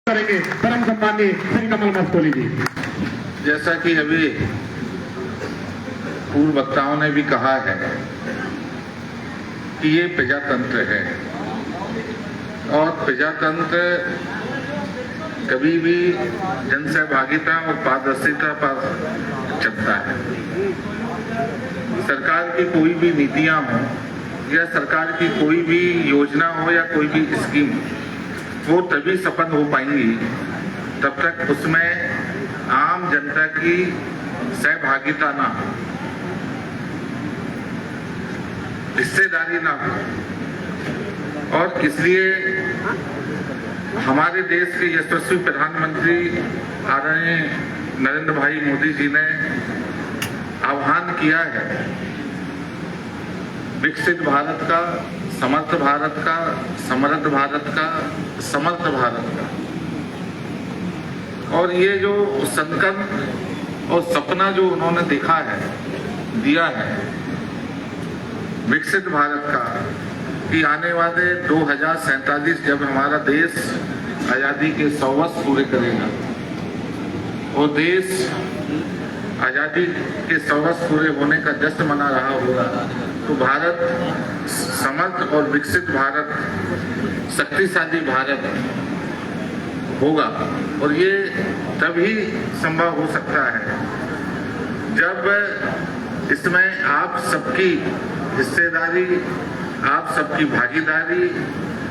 करेंगे परम सम्माननीय श्री कमल मस्तोली जी। जैसा कि अभी पूर्व वक्ताओं ने भी कहा है कि ये प्रजातंत्र है और प्रजातंत्र कभी भी जनसहभागिता और पारदर्शिता पर चलता है। सरकार की कोई भी नीतियां हो या सरकार की कोई भी योजना हो या कोई भी स्कीम, वो तभी सफल हो पाएंगी तब तक उसमें आम जनता की सहभागिता ना हो, हिस्सेदारी ना हो। और इसलिए हमारे देश के यशस्वी प्रधानमंत्री आदरणीय नरेंद्र भाई मोदी जी ने आह्वान किया है विकसित भारत का, समर्थ भारत का, समृद्ध भारत का, समर्थ भारत का। और ये जो संकल्प और सपना जो उन्होंने देखा है, दिया है विकसित भारत का, कि आने वाले 2047 जब हमारा देश आजादी के 100 वर्ष पूरे करेगा और देश आजादी के 100 वर्ष पूरे होने का जश्न मना रहा होगा, तो भारत समर्थ और विकसित भारत, शक्तिशाली भारत होगा। और ये तभी संभव हो सकता है जब इसमें आप सबकी हिस्सेदारी, आप सबकी भागीदारी,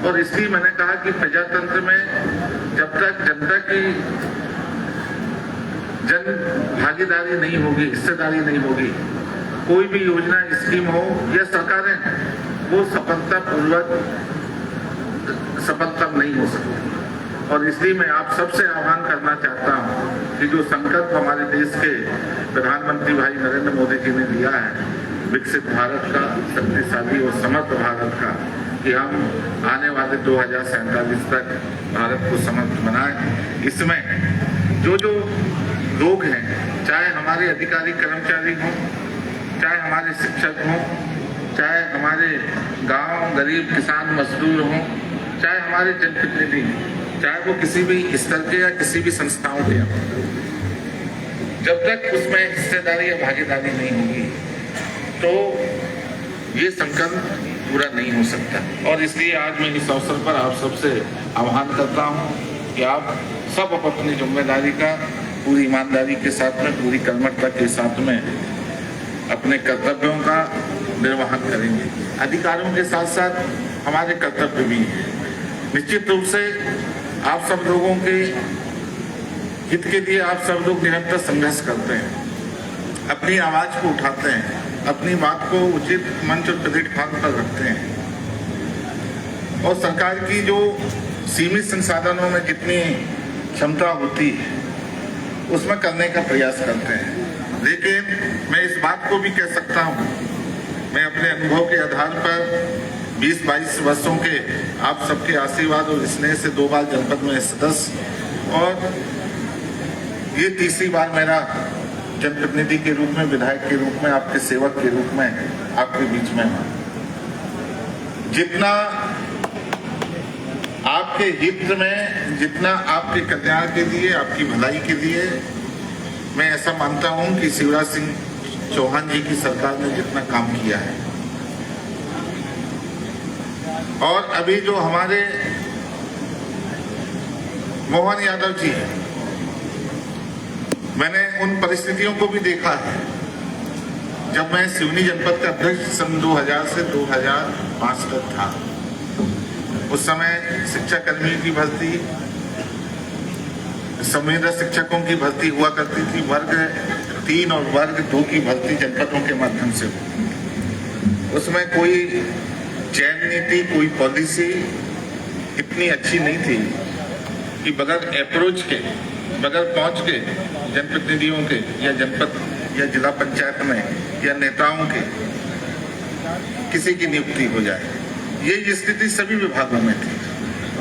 और इसलिए मैंने कहा कि प्रजातंत्र में जब तक जनता की जन भागीदारी नहीं होगी, हिस्सेदारी नहीं होगी, कोई भी योजना, स्कीम हो या सरकारें, वो सफलतापूर्वक सफलता नहीं हो सकती। और इसलिए मैं आप सबसे आह्वान करना चाहता हूं कि जो संकल्प हमारे देश के प्रधानमंत्री भाई नरेंद्र मोदी जी ने लिया है विकसित भारत का, शक्तिशाली और समर्थ भारत का, कि हम आने वाले 2047 तक भारत को समर्थ बनाएं। इसमें जो जो लोग हैं, चाहे हमारे अधिकारी कर्मचारी हों, चाहे हमारे शिक्षक हों, चाहे हमारे गांव गरीब किसान मजदूर हों, चाहे हमारे जनप्रतिनिधि, चाहे वो किसी भी स्तर के या किसी भी संस्थाओं के, जब तक उसमें हिस्सेदारी या भागीदारी नहीं होगी तो ये संकल्प पूरा नहीं हो सकता। और इसलिए आज मैं इस अवसर पर आप सबसे आह्वान करता हूँ कि आप सब अपनी जिम्मेदारी का पूरी ईमानदारी के साथ में, पूरी कर्मठता के साथ में अपने कर्तव्यों का निर्वहन करेंगे। अधिकारों के साथ साथ हमारे कर्तव्य भी हैं। निश्चित रूप से आप सब लोगों के हित के लिए आप सब लोग निरंतर संघर्ष करते हैं, अपनी आवाज को उठाते हैं, अपनी बात को उचित मंच और प्लेटफॉर्म पर रखते हैं और सरकार की जो सीमित संसाधनों में जितनी क्षमता होती है उसमें करने का प्रयास करते हैं। लेकिन मैं इस बात को भी कह सकता हूँ, मैं अपने अनुभव के आधार पर 20-22 वर्षों के आप सबके आशीर्वाद और स्नेह से 2 बार जनपद में सदस्य और ये तीसरी बार मेरा जनप्रतिनिधि के रूप में, विधायक के रूप में, आपके सेवक के रूप में आपके बीच में हूं। जितना आपके हित में, जितना आपके कल्याण के लिए, आपकी भलाई के लिए, मैं ऐसा मानता हूं कि शिवराज सिंह चौहान जी की सरकार ने जितना काम किया है, और अभी जो हमारे मोहन यादव जी हैं, मैंने उन परिस्थितियों को भी देखा है जब मैं सिवनी जनपद का अध्यक्ष सन 2000 से 2005 तक था। उस समय शिक्षा कर्मियों की भर्ती, संविदा शिक्षकों की भर्ती हुआ करती थी, वर्ग 3 और वर्ग 2 की भर्ती जनपदों के माध्यम से। उसमें कोई चयन नीति, कोई पॉलिसी इतनी अच्छी नहीं थी कि बगैर अप्रोच के, बगैर पहुंच के जनप्रतिनिधियों के या जनपद या जिला पंचायत में या नेताओं के किसी की नियुक्ति हो जाए। ये स्थिति सभी विभागों में थी।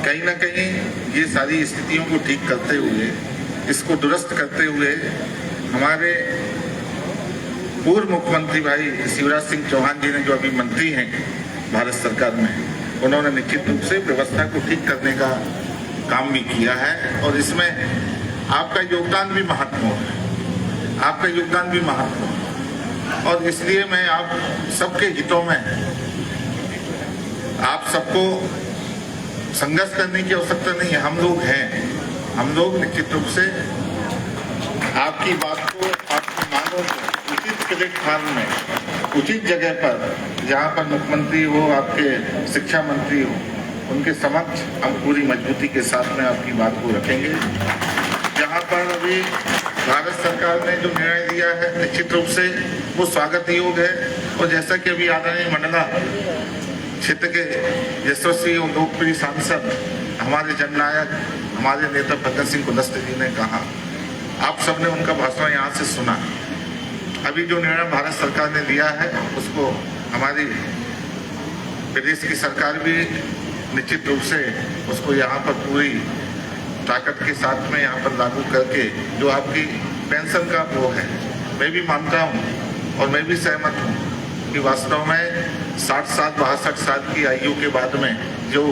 कहीं ना कहीं ये सारी स्थितियों को ठीक करते हुए, इसको दुरुस्त करते हुए हमारे पूर्व मुख्यमंत्री भाई शिवराज सिंह चौहान जी ने, जो अभी मंत्री हैं भारत सरकार में, उन्होंने निश्चित रूप से व्यवस्था को ठीक करने का काम भी किया है और इसमें आपका योगदान भी महत्वपूर्ण है, आपका योगदान भी महत्वपूर्ण है। और इसलिए मैं आप सबके हितों में आप सबको संघर्ष करने की आवश्यकता नहीं है। हम लोग हैं, हम लोग निश्चित रूप से आपकी बात को, आपकी मांगों को उचित प्लेटफॉर्म में, उचित जगह पर, जहाँ पर मुख्यमंत्री हो, आपके शिक्षा मंत्री हो, उनके समक्ष हम पूरी मजबूती के साथ में आपकी बात को रखेंगे। जहाँ पर अभी भारत सरकार ने जो निर्णय लिया है निश्चित रूप से वो स्वागत योग्य है। और जैसा कि अभी आदरणीय मंडला क्षेत्र के यशस्वी और लोकप्रिय सांसद, हमारे जननायक, हमारे नेता भगत सिंह कुलस्ते जी ने कहा, आप सबने उनका भाषण यहाँ से सुना। अभी जो निर्णय भारत सरकार ने लिया है उसको हमारी प्रदेश की सरकार भी निश्चित रूप से उसको यहाँ पर पूरी ताकत के साथ में यहाँ पर लागू करके जो आपकी पेंशन का वो है, मैं भी मानता हूँ और मैं भी सहमत हूँ कि वास्तव में 60 साल 62 साल की आयु के बाद में जो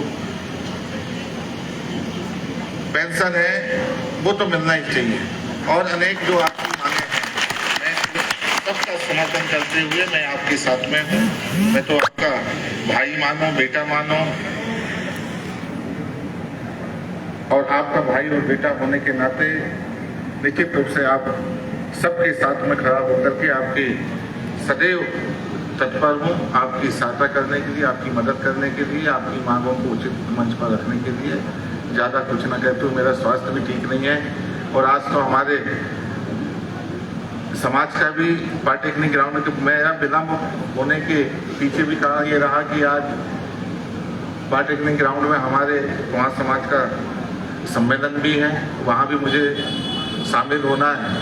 पेंशन है वो तो मिलना ही चाहिए। और अनेक जो आपकी मांगे हैं, मैं सबका समर्थन करते हुए मैं आपके साथ में हूँ। मैं तो आपका भाई मानो, बेटा मानो, और आपका भाई और बेटा होने के नाते निश्चित रूप से आप सबके साथ में खड़ा होकर के आपकी सदैव तत्पर हूँ, आपकी सहायता करने के लिए, आपकी मदद करने के लिए, आपकी मांगों को उचित मंच पर रखने के लिए। ज़्यादा कुछ ना कहते हुए, मेरा स्वास्थ्य भी ठीक नहीं है और आज तो हमारे समाज का भी पॉलिटेक्निक ग्राउंड के मेरा विलम्ब होने के पीछे भी कहा ये रहा कि आज पॉलिटेक्निक ग्राउंड में हमारे वहाँ समाज का सम्मेलन भी है, वहाँ भी मुझे शामिल होना है।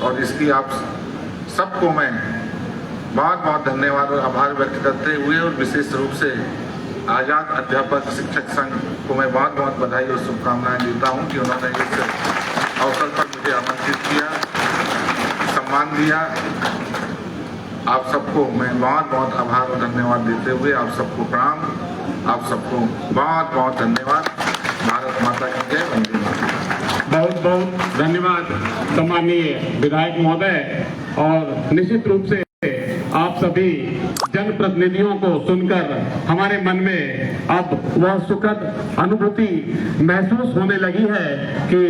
और इसकी आप सबको मैं बहुत बहुत धन्यवाद और आभार व्यक्त करते हुए और विशेष रूप से आज़ाद अध्यापक शिक्षक संघ को मैं बहुत बहुत बधाई और शुभकामनाएं देता हूं कि उन्होंने इस अवसर पर मुझे आमंत्रित किया, सम्मान दिया। आप सबको मैं बहुत बहुत आभार और धन्यवाद देते हुए आप सबको प्रणाम, आप सबको बहुत बहुत धन्यवाद। भारत माता की जय, वंदे मातरम। बहुत बहुत धन्यवाद सम्मानीय विधायक महोदय। और निश्चित रूप से आप सभी जनप्रतिनिधियों को सुनकर हमारे मन में अब वह सुखद अनुभूति महसूस होने लगी है कि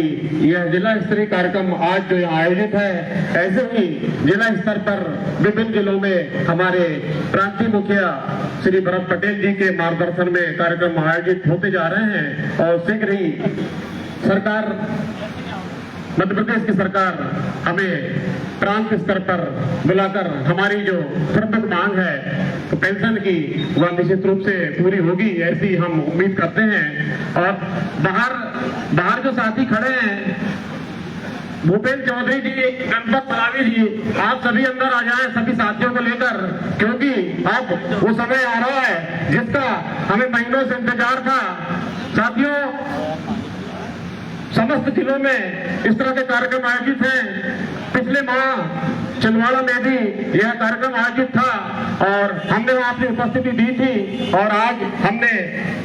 यह जिला स्तरीय कार्यक्रम आज जो यहाँ आयोजित है, ऐसे ही जिला स्तर पर विभिन्न जिलों में हमारे प्रांतीय मुखिया श्री भरत पटेल जी के मार्गदर्शन में कार्यक्रम आयोजित होते जा रहे हैं। और शीघ्र ही सरकार, मध्य प्रदेश की सरकार हमें प्रांत स्तर पर बुलाकर हमारी जो प्रमुख मांग है तो पेंशन की, वह निश्चित रूप से पूरी होगी, ऐसी हम उम्मीद करते हैं। और बाहर जो साथी खड़े हैं, भूपेंद्र चौधरी जी, गणपत मलावी जी, आप सभी अंदर आ जाएं सभी साथियों को लेकर, क्योंकि अब वो समय आ रहा है जिसका हमें महीनों से इंतजार था। साथियों, समस्त जिलों में इस तरह के कार्यक्रम आयोजित हैं। पिछले माह छिंदवाड़ा में भी यह कार्यक्रम आयोजित था और हमने वहां अपनी उपस्थिति दी थी। और आज हमने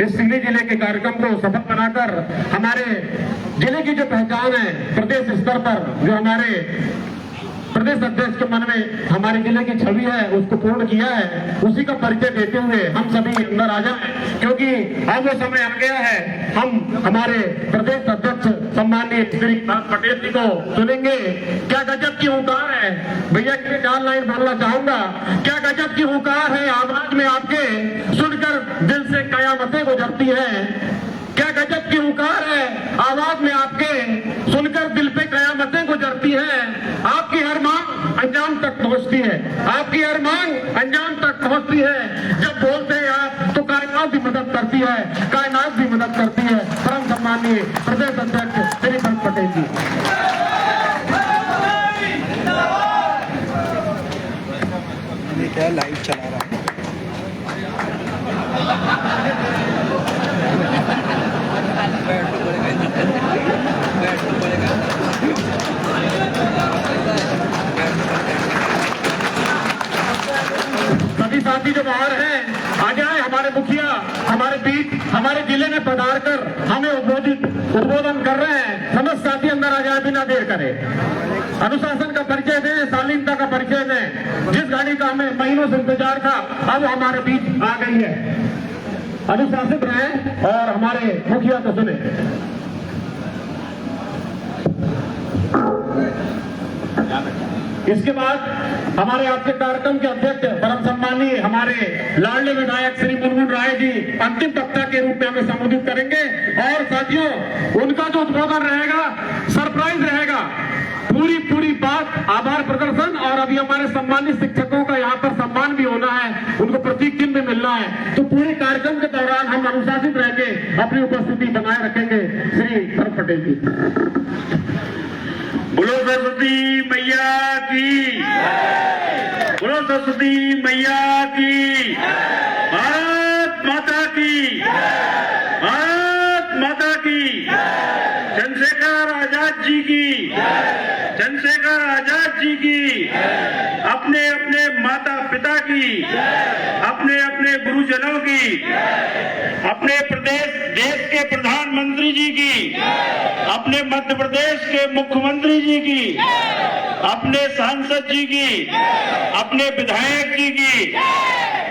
इस सिवनी जिले के कार्यक्रम को सफल बनाकर हमारे जिले की जो पहचान है प्रदेश स्तर पर, जो हमारे प्रदेश अध्यक्ष के मन में हमारे जिले की छवि है, उसको पूर्ण किया है, उसी का परिचय देते हुए हम सभी अंदर आ जाएं, क्योंकि अब वो समय आ गया है। हम हमारे प्रदेश अध्यक्ष सम्माननीय श्री भरत पटेल जी को सुनेंगे। क्या गजब की हुंकार है, भैया के लिए 4 लाइन बोलना चाहूंगा। क्या गजब की हुंकार है आवाज में आपके, सुनकर दिल से कयामतें गुजरती है। क्या गजब की हुंकार है आवाज में आपके, सुनकर दिल पे कयामतें गुजरती है। आपकी हर मांग अंजाम तक पहुंचती है, आपकी हर मांग अंजाम तक पहुंचती है। जब बोलते हैं आप तो कायनात भी मदद करती है, कायनात भी मदद करती है। परम सम्माननीय प्रदेश अध्यक्ष श्री भरत पटेल जी। क्या लाइव चला रहा है? सभी साथी जो बाहर हैं आ जाए, हमारे मुखिया हमारे बीच हमारे जिले में पधार कर हमें उद्बोधन कर रहे हैं। समस्त साथी अंदर आ जाए, बिना देर करे। अनुशासन का परिचय दें, शालीनता का परिचय दें। जिस गाड़ी का हमें महीनों से इंतजार था, अब हमारे बीच आ गई है। अनुशासित रहें और हमारे मुखिया को सुने। इसके बाद हमारे आज के कार्यक्रम के अध्यक्ष परम सम्मानीय हमारे लाडले विधायक श्री मुनमुन राय जी अंतिम वक्ता के रूप में हमें संबोधित करेंगे। और साथियों, उनका जो उद्बोधन रहेगा सरप्राइज रहेगा। पूरी बात आभार प्रदर्शन, और अभी हमारे सम्मानित शिक्षकों का यहाँ पर सम्मान भी होना है, उनको प्रतीक चिन्ह भी मिलना है। तो पूरे कार्यक्रम के दौरान हम अनुशासित रह के अपनी उपस्थिति बनाए रखेंगे। श्री भरत पटेल जी। बोलो सरस्वती मैया की, बोलो सरस्वती मैया की, भारत माता की, भारत माता की, चंद्रशेखर आजाद जी की, चंद्रशेखर आजाद जी की, अपने अपने माता पिता की, अपने अपने गुरुजनों की, अपने देश के प्रधानमंत्री जी की, अपने मध्य प्रदेश के मुख्यमंत्री जी की, अपने सांसद जी की, अपने विधायक जी की,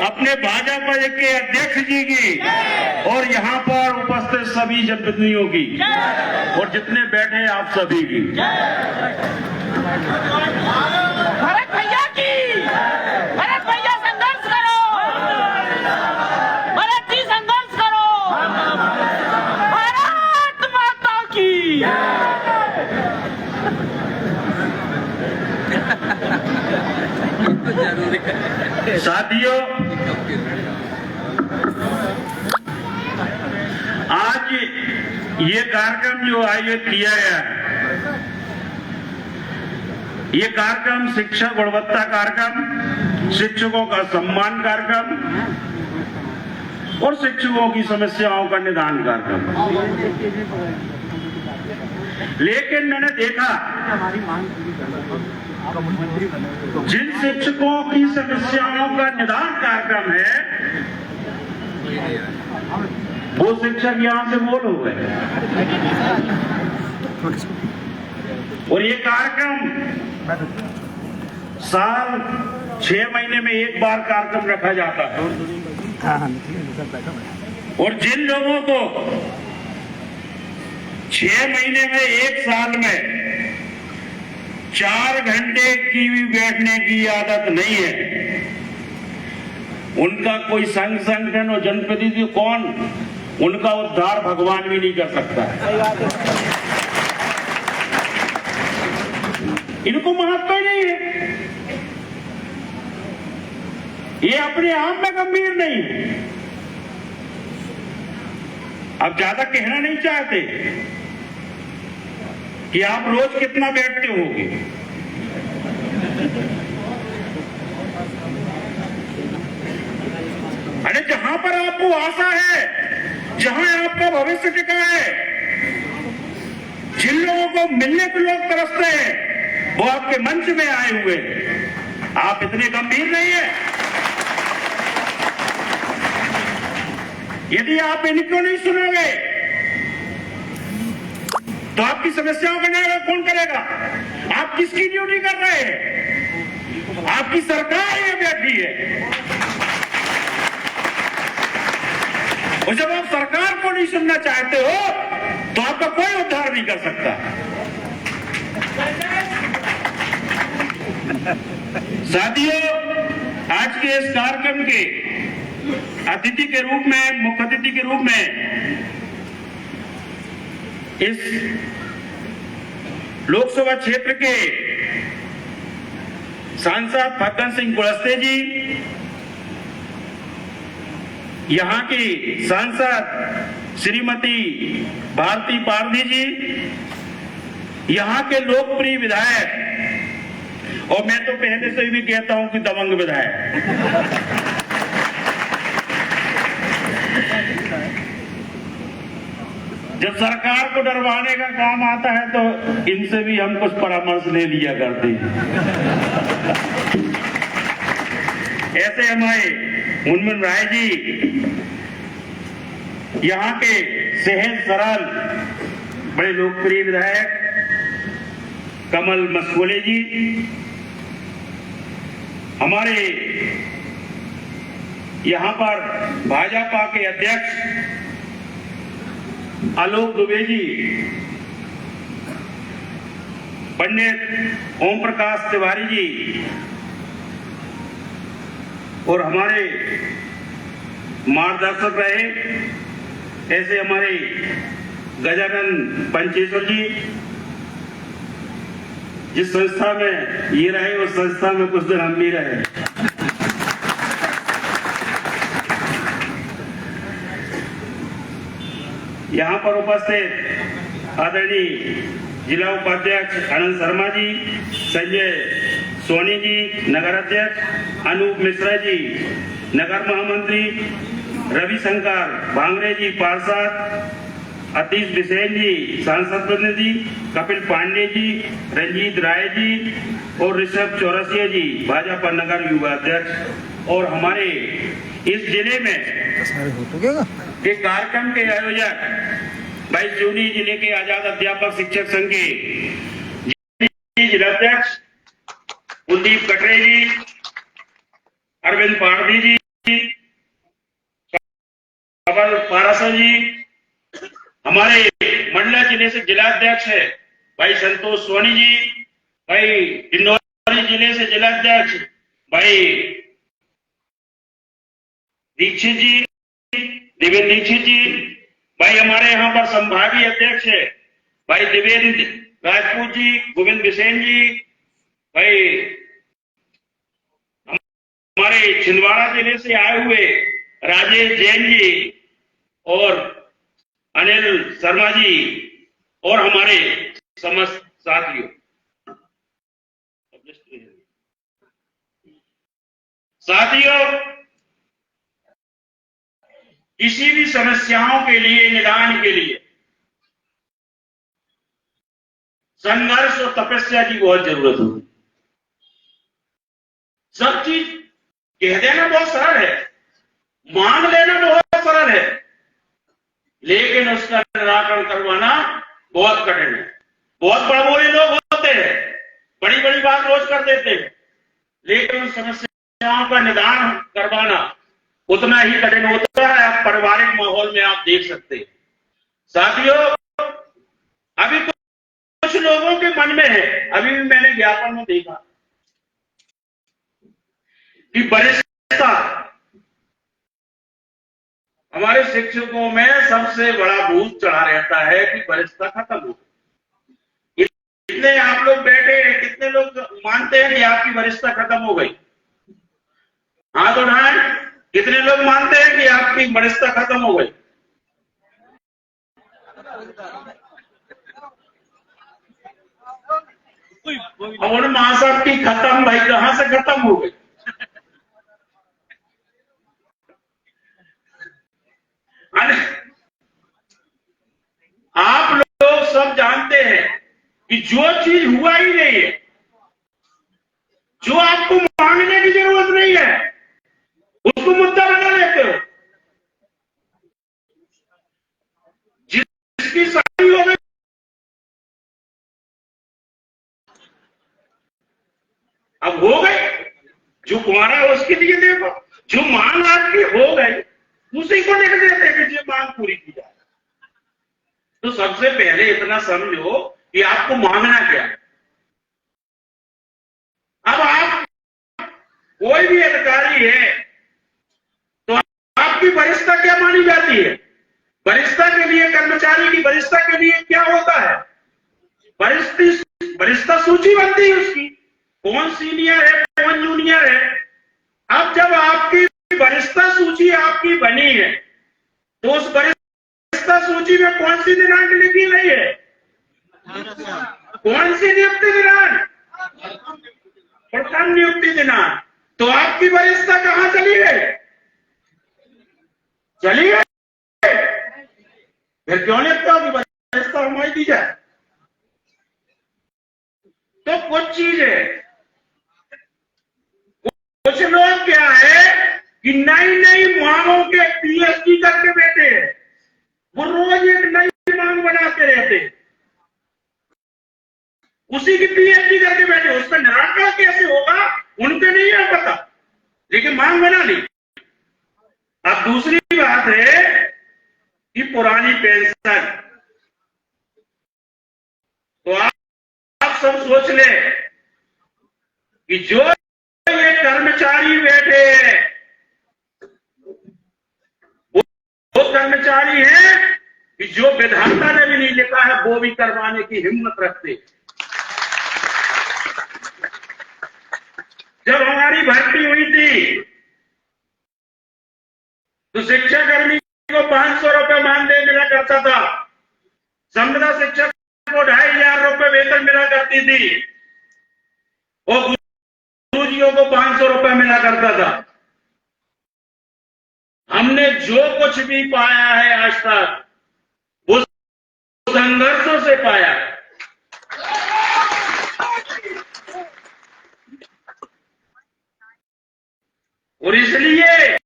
अपने भाजपा के अध्यक्ष जी की, और यहाँ पर उपस्थित सभी जनप्रतिनिधियों की, और जितने बैठे आप सभी की। भारत भैया की, भारत भैया संघर्ष करो, भारत जी संघर्ष करो, भारत माता की। साथियों, आज ये कार्यक्रम जो आयोजित किया गया है, ये कार्यक्रम शिक्षा गुणवत्ता कार्यक्रम, शिक्षकों का सम्मान कार्यक्रम और शिक्षकों की समस्याओं का निदान कार्यक्रम। लेकिन मैंने देखा जिन शिक्षकों की समस्याओं का निदान कार्यक्रम है, वो शिक्षक यहां से बोल हो गए। और ये कार्यक्रम साल 6 महीने में एक बार कार्यक्रम रखा जाता है। और जिन लोगों को 6 महीने में, एक साल में 4 घंटे की भी बैठने की आदत नहीं है, उनका कोई संघ संगठन और जनप्रतिनिधि कौन, उनका उद्धार भगवान भी नहीं कर सकता है। इनको महत्व ही नहीं है, ये अपने आप में गंभीर नहीं है। अब ज्यादा कहना नहीं चाहते कि आप रोज कितना बैठते होगे। अरे जहां पर आपको आशा है, जहां आपका भविष्य टिका है, जिन लोगों को मिलने पे लोग तरसते हैं, वो आपके मंच में आए हुए हैं। आप इतने गंभीर नहीं है। यदि आप इनको नहीं सुनोगे तो आपकी समस्याओं का निराकरण कौन करेगा? आप किसकी ड्यूटी कर रहे हैं? आपकी सरकार ये बैठी है, और जब आप सरकार को नहीं सुनना चाहते हो तो आपका कोई उद्धार नहीं कर सकता। साथियों, आज के इस कार्यक्रम के अतिथि के रूप में, मुख्य अतिथि के रूप में इस लोकसभा क्षेत्र के सांसद फग्गन सिंह कुलस्ते जी, यहां की सांसद श्रीमती भारती पारधी जी, यहां के लोकप्रिय विधायक, और मैं तो पहले से भी कहता हूं कि दबंग विधायक, जब सरकार को डरवाने का काम आता है तो इनसे भी हम कुछ परामर्श ले लिया करते हैं। ऐसे हमारे मुनमुन राय जी, यहाँ के सहज सरल बड़े लोकप्रिय विधायक कमल मस्कोले जी, हमारे यहाँ पर भाजपा के अध्यक्ष आलोक दुबे जी, पंडित ओम प्रकाश तिवारी जी और हमारे मार्गदर्शक रहे ऐसे हमारे गजानन पंचेश्वर जी, जिस संस्था में ये रहे उस संस्था में कुछ दिन हम भी रहे। यहाँ पर उपस्थित आदरणीय जिला उपाध्यक्ष आनंद शर्मा जी, संजय सोनी जी नगर अध्यक्ष, अनूप मिश्रा जी नगर महामंत्री, रविशंकर भांगरे जी पार्षद, अतीश बिसेन जी सांसद प्रतिनिधि, कपिल पांडे जी, रंजीत राय जी और ऋषभ चौरसिया जी भाजपा नगर युवा अध्यक्ष, और हमारे इस जिले में एक कार्यक्रम के आयोजक भाई सिवनी जिले के आजाद अध्यापक शिक्षक संघ के जिलाध्यक्ष कुलदीप कटरे जी, अरविंद पारदी जी, कमल पारासर जी, हमारे मंडला जिले से जिलाध्यक्ष है भाई संतोष सोनी जी, भाई डिंडौरी जिले से जिलाध्यक्ष भाई दीक्षित जी, देवेंद्र दीक्षित जी, भाई हमारे यहाँ पर संभागीय अध्यक्ष है भाई देवेंद्र राजपूत जी, गोविंद बिसेन जी, भाई हमारे छिंदवाड़ा जिले से आए हुए राजेश जैन जी और अनिल शर्मा जी और हमारे समस्त साथियों, किसी भी समस्याओं के लिए निदान के लिए संघर्ष और तपस्या की बहुत जरूरत होती। सब चीज कह देना बहुत सरल है, मांग लेना बहुत सरल है, लेकिन उसका निराकरण करवाना बहुत कठिन है। बहुत बड़बोले लोग होते हैं, बड़ी बड़ी बात रोज कर देते हैं, लेकिन उन समस्याओं का निदान करवाना उतना ही कठिन होता है। आप पारिवारिक माहौल में आप देख सकते हैं। साथियों, अभी कुछ लोगों के मन में है, अभी भी मैंने ज्ञापन में देखा कि वरिष्ठता हमारे शिक्षकों में सबसे बड़ा भूत चढ़ा रहता है कि वरिष्ठता खत्म हो। कितने आप लोग बैठे हैं, कितने लोग मानते हैं कि आपकी वरिष्ठता खत्म हो गई? हाथ उठाएं। कितने लोग मानते हैं कि आपकी वरिष्ठता खत्म हो गई? और महासाब की खत्म, भाई कहां से खत्म हो गई? आप लोग सब जानते हैं कि जो चीज हुआ ही नहीं है, जो आपको मांगने की जरूरत नहीं है, उसको मुद्दा बना लेते हो। जिसकी शादी हो गई, अब हो गई, जो कुंवारा है उसके लिए देखो, जो मांग आपकी हो गई उसी को लिख देते कि जो मांग पूरी की जाए। तो सबसे पहले इतना समझो कि आपको मांगना क्या है। अब आप कोई भी अधिकारी है तो आपकी वरिष्ठता क्या मानी जाती है? वरिष्ठता के लिए, कर्मचारी की वरिष्ठता के लिए क्या होता है? वरिष्ठता सूची बनती है उसकी, कौन सीनियर है कौन जूनियर है। अब जब आपकी वरिष्ठता सूची आपकी बनी है तो उस वरिष्ठता सूची में कौन सी दिनांक लिखी गई है? कौन सी नियुक्ति दिनांक? प्रथम नियुक्ति दिनांक। तो आपकी वरिष्ठता कहां चली गई? चली गई। फिर क्यों लिखता हूं कि वरिष्ठता हमारी दी जाए? तो कुछ चीज है, कुछ लोग क्या है कि नई नई मांगों के पीएचडी करके बैठे हैं, वो रोज एक नई मांग बनाते रहते, उसी की पीएचडी करके बैठे, उस पर निराकरण कैसे होगा उनके नहीं है पता, लेकिन मांग बना ली। अब दूसरी बात है कि पुरानी पेंशन, तो आप सब सोच ले कि जो ये कर्मचारी बैठे हैं वो कर्मचारी हैं कि जो विधाता ने भी नहीं लिखा है वो भी करवाने की हिम्मत रखते। जब हमारी भर्ती हुई थी तो शिक्षा कर्मी को 500 रुपए मानदेय मिला करता था, संविदा शिक्षक को 2500 रुपए वेतन मिला करती थी और गुरुजियों को 500 रुपए मिला करता था। हमने जो कुछ भी पाया है आज तक वो संघर्षों से पाया है। और इसलिए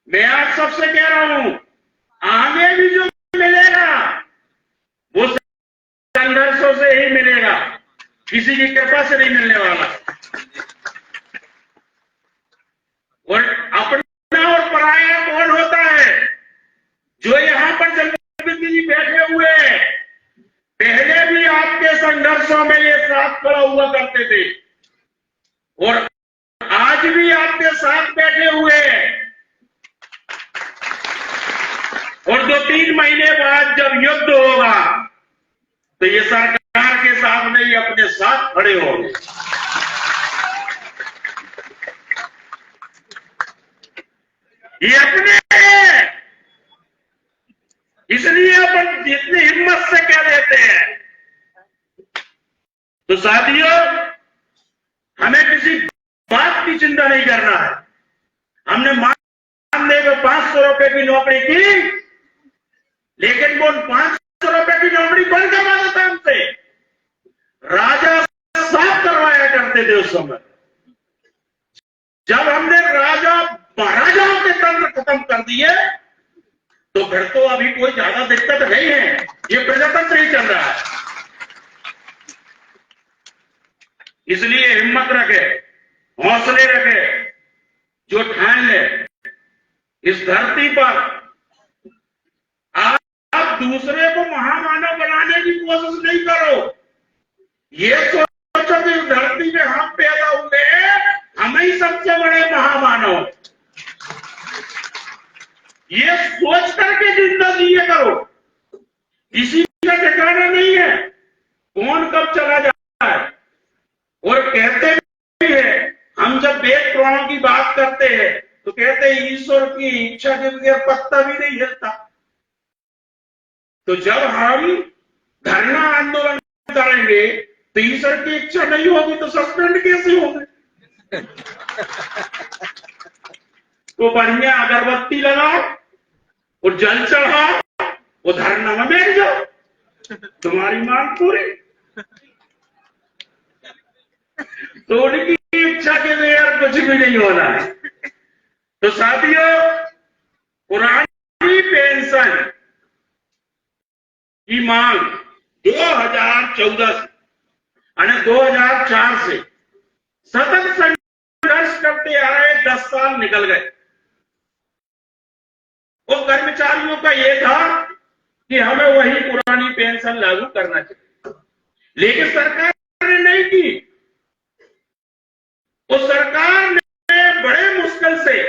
मैं आप सबसे कह रहा हूं, आगे भी जो मिलेगा वो संघर्षों से ही मिलेगा, किसी की कृपा से नहीं मिलने वाला। और अपना और पराया कौन होता है? जो यहां पर जनप्रतिनिधि जी बैठे हुए हैं, पहले भी आपके संघर्षों में ये साथ खड़ा हुआ करते थे और आज भी आपके साथ बैठे हुए हैं। और 2-3 महीने बाद जब युद्ध होगा तो ये सरकार के सामने ही अपने साथ खड़े होंगे। ये अपने हैं, इसलिए अपन जितनी हिम्मत से कह देते हैं। तो साथियों, हमें किसी बात की चिंता नहीं करना है। हमने मानदेय में 500 रुपए की नौकरी की, लेकिन वो 500 रुपए की नौकरी कौन करवाता था हमसे? राजा साहब करवाया करते थे उस समय। जब हमने राजा महाराजाओं के तंत्र खत्म कर दिए तो फिर तो अभी कोई ज्यादा दिक्कत नहीं है, ये प्रजातंत्र ही चल रहा है। इसलिए हिम्मत रखे, हौसले रखे, जो ठान ले इस धरती पर आप दूसरे को महामानव बनाने की कोशिश नहीं करो। ये सोचो कि इस धरती में हम पैदा हुए हैं, हम ही सबसे बड़े महामानव, ये सोच करके जिंदा जिए करो। किसी का ठिकाना नहीं है कौन कब चला जाए। और कहते भी है, हम जब वेद पुराणों की बात करते हैं तो कहते हैं ईश्वर की इच्छा के बगैर पत्ता भी नहीं हिलता। तो जब हम धरना आंदोलन करेंगे तो ईश्वर की इच्छा नहीं होगी तो सस्पेंड कैसे होंगे? तो बढ़िया अगरबत्ती लगाओ और जल चढ़ाओ और धरना में बैठ जाओ, तुम्हारी मांग पूरी। तो उनकी इच्छा के बगैर कुछ भी नहीं होना है। तो साथियों, पुरानी पेंशन की मांग 2014 यानी 2004 से सतत संघर्ष करते आ रहे 10 साल निकल गए। वो कर्मचारियों का ये था कि हमें वही पुरानी पेंशन लागू करना चाहिए, लेकिन सरकार ने नहीं की। तो सरकार ने बड़े मुश्किल से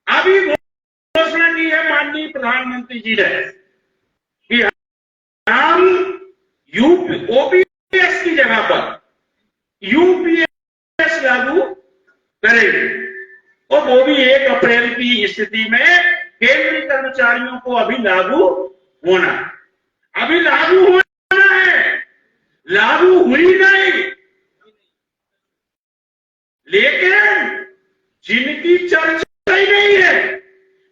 अभी घोषणा की है माननीय प्रधानमंत्री जी ने कि हम ओपीएस की जगह पर यूपीएस लागू करेंगे और वो भी 1 अप्रैल की स्थिति में केंद्रीय कर्मचारियों को अभी लागू होना है। अभी लागू होना है, लागू हुई नहीं, लेकिन जिनकी चर्चा ही नहीं है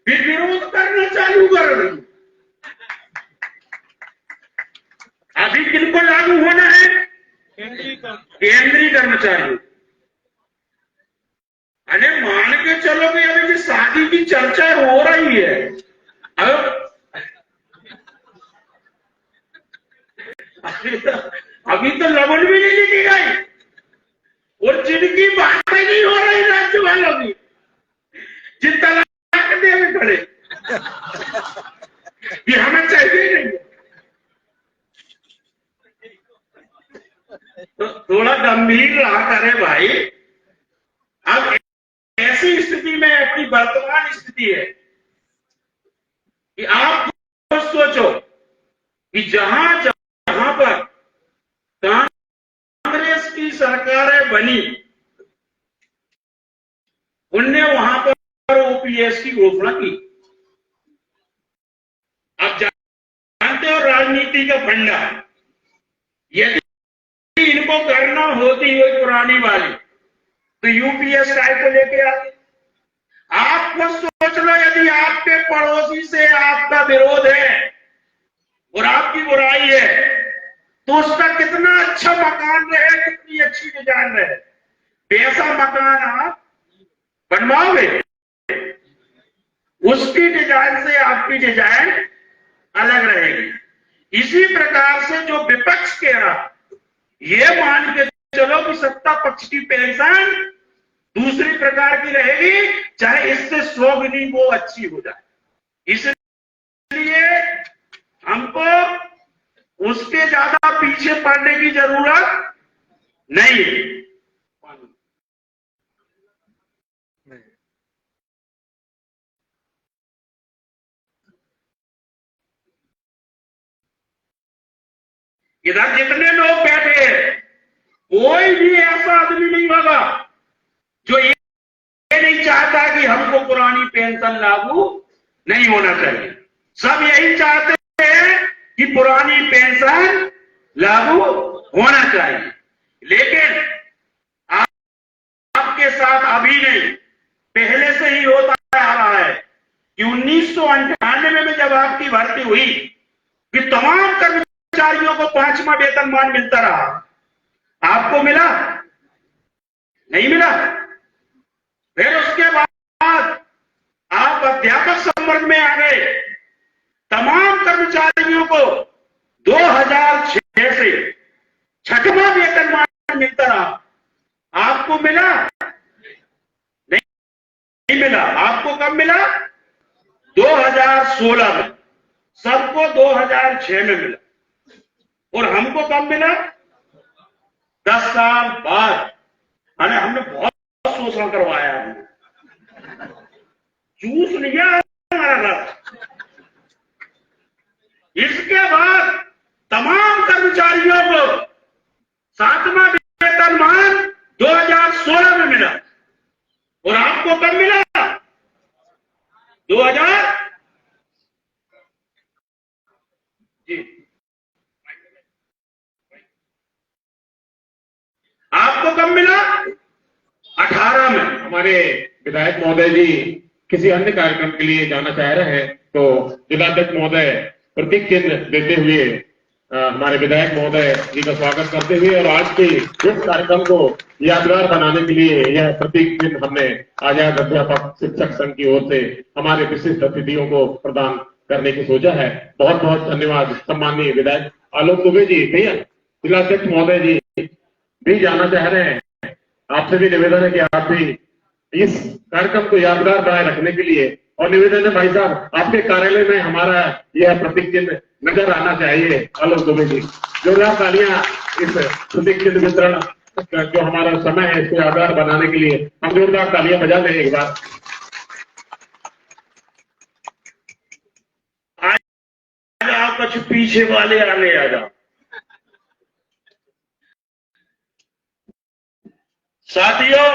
फिर विरोध करना चालू कर रही। अभी किनको लागू होना है? केंद्रीय कर्मचारियों। अरे मान के चलो कि अभी भी शादी की चर्चा हो रही है, अब अभी तो लवन भी नहीं लिखी गई और जिनकी बातें नहीं हो रही राज्य वालों की, जिन तलाक देने पड़े, ये हमें चाहिए नहीं। तो थोड़ा गंभीर रहा करे भाई। अब ऐसी स्थिति में अपनी वर्तमान स्थिति है कि आप सोचो कि जहां जहां पर कांग्रेस की सरकारें बनी, उनने वहां पर ओपीएस की घोषणा की। आप जानते हो राजनीति का फंडा, यदि इनको करना होती है पुरानी वाली तो यूपीएस काय को लेके आते। आप खुद सोच लो, यदि आपके पड़ोसी से आपका विरोध है और आपकी बुराई है तो उसका कितना अच्छा मकान रहे, कितनी अच्छी डिजाइन रहे, वैसा मकान आप बनवाओगे, उसकी डिजाइन से आपकी डिजाइन अलग रहेगी। इसी प्रकार से जो विपक्ष कह रहा, ये मान के चलो कि सत्ता पक्ष की पेंशन दूसरी प्रकार की रहेगी, चाहे इससे 100 गुनी वो अच्छी हो जाए। इसलिए हमको उसके ज्यादा पीछे पड़ने की जरूरत नहीं है। इधर जितने लोग बैठे हैं, कोई भी ऐसा आदमी नहीं होगा जो ये नहीं चाहता कि हमको पुरानी पेंशन लागू नहीं होना चाहिए। सब यही चाहते हैं कि पुरानी पेंशन लागू होना चाहिए। लेकिन आपके साथ अभी नहीं, पहले से ही होता आ रहा है कि 1998 में जब आपकी भर्ती हुई कि तमाम कर्मचारियों को 5वां वेतनमान मिलता रहा, आपको मिला? नहीं मिला। फिर उसके बाद आप अध्यापक संवर्ग में आ गए, तमाम कर्मचारियों को 2006 से 6वां वेतनमान मिलता रहा, आपको मिला? नहीं मिला। आपको कब मिला? 2016 में। सबको 2006 में मिला। और हमको कब मिला? 10 साल बाद। अरे हमने बहुत शोषण करवाया, हमने चूस लिया हमारा घर। इसके बाद तमाम कर्मचारियों को 7वां वेतनमान 2016 में मिला। और आपको कब मिला? 2000 जी। आपको कब मिला? 18 में। हमारे विधायक महोदय जी किसी अन्य कार्यक्रम के लिए जाना चाह रहे हैं, तो जिलाध्यक्ष महोदय प्रतीक चिन्ह देते हुए हमारे विधायक महोदय जी का स्वागत करते हुए और आज के इस कार्यक्रम को यादगार बनाने के लिए यह प्रतीक चिन्ह हमने आजाद अध्यापक शिक्षक संघ की ओर से हमारे विशिष्ट अतिथियों को प्रदान करने की सोचा है। बहुत बहुत धन्यवाद। सम्माननीय विधायक आलोक दुबे जी, भैया जिलाध्यक्ष महोदय जी भी जाना चाह रहे हैं। आपसे भी निवेदन है कि आप भी इस कार्यक्रम को यादगार बनाए रखने के लिए, और निवेदन है भाई साहब आपके कार्यालय में हमारा यह प्रतीक चिन्ह नजर आना चाहिए। आलोक दुबे जी, जोरदार तालियां इस प्रतीक चिन्ह वितरण जो हमारा समय है इसको यादगार बनाने के लिए हम जोरदार तालियां बजा दें एक बार। आ जाओ, कुछ पीछे वाले आने आ जाओ। साथियों,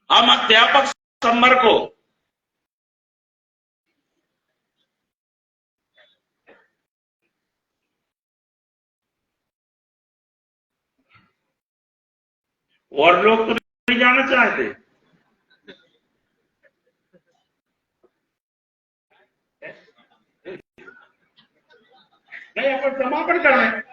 हम अध्यापक संवर्ग को और लोग तो नहीं जाना चाहते। नहीं, अपन समापन कर रहे हैं।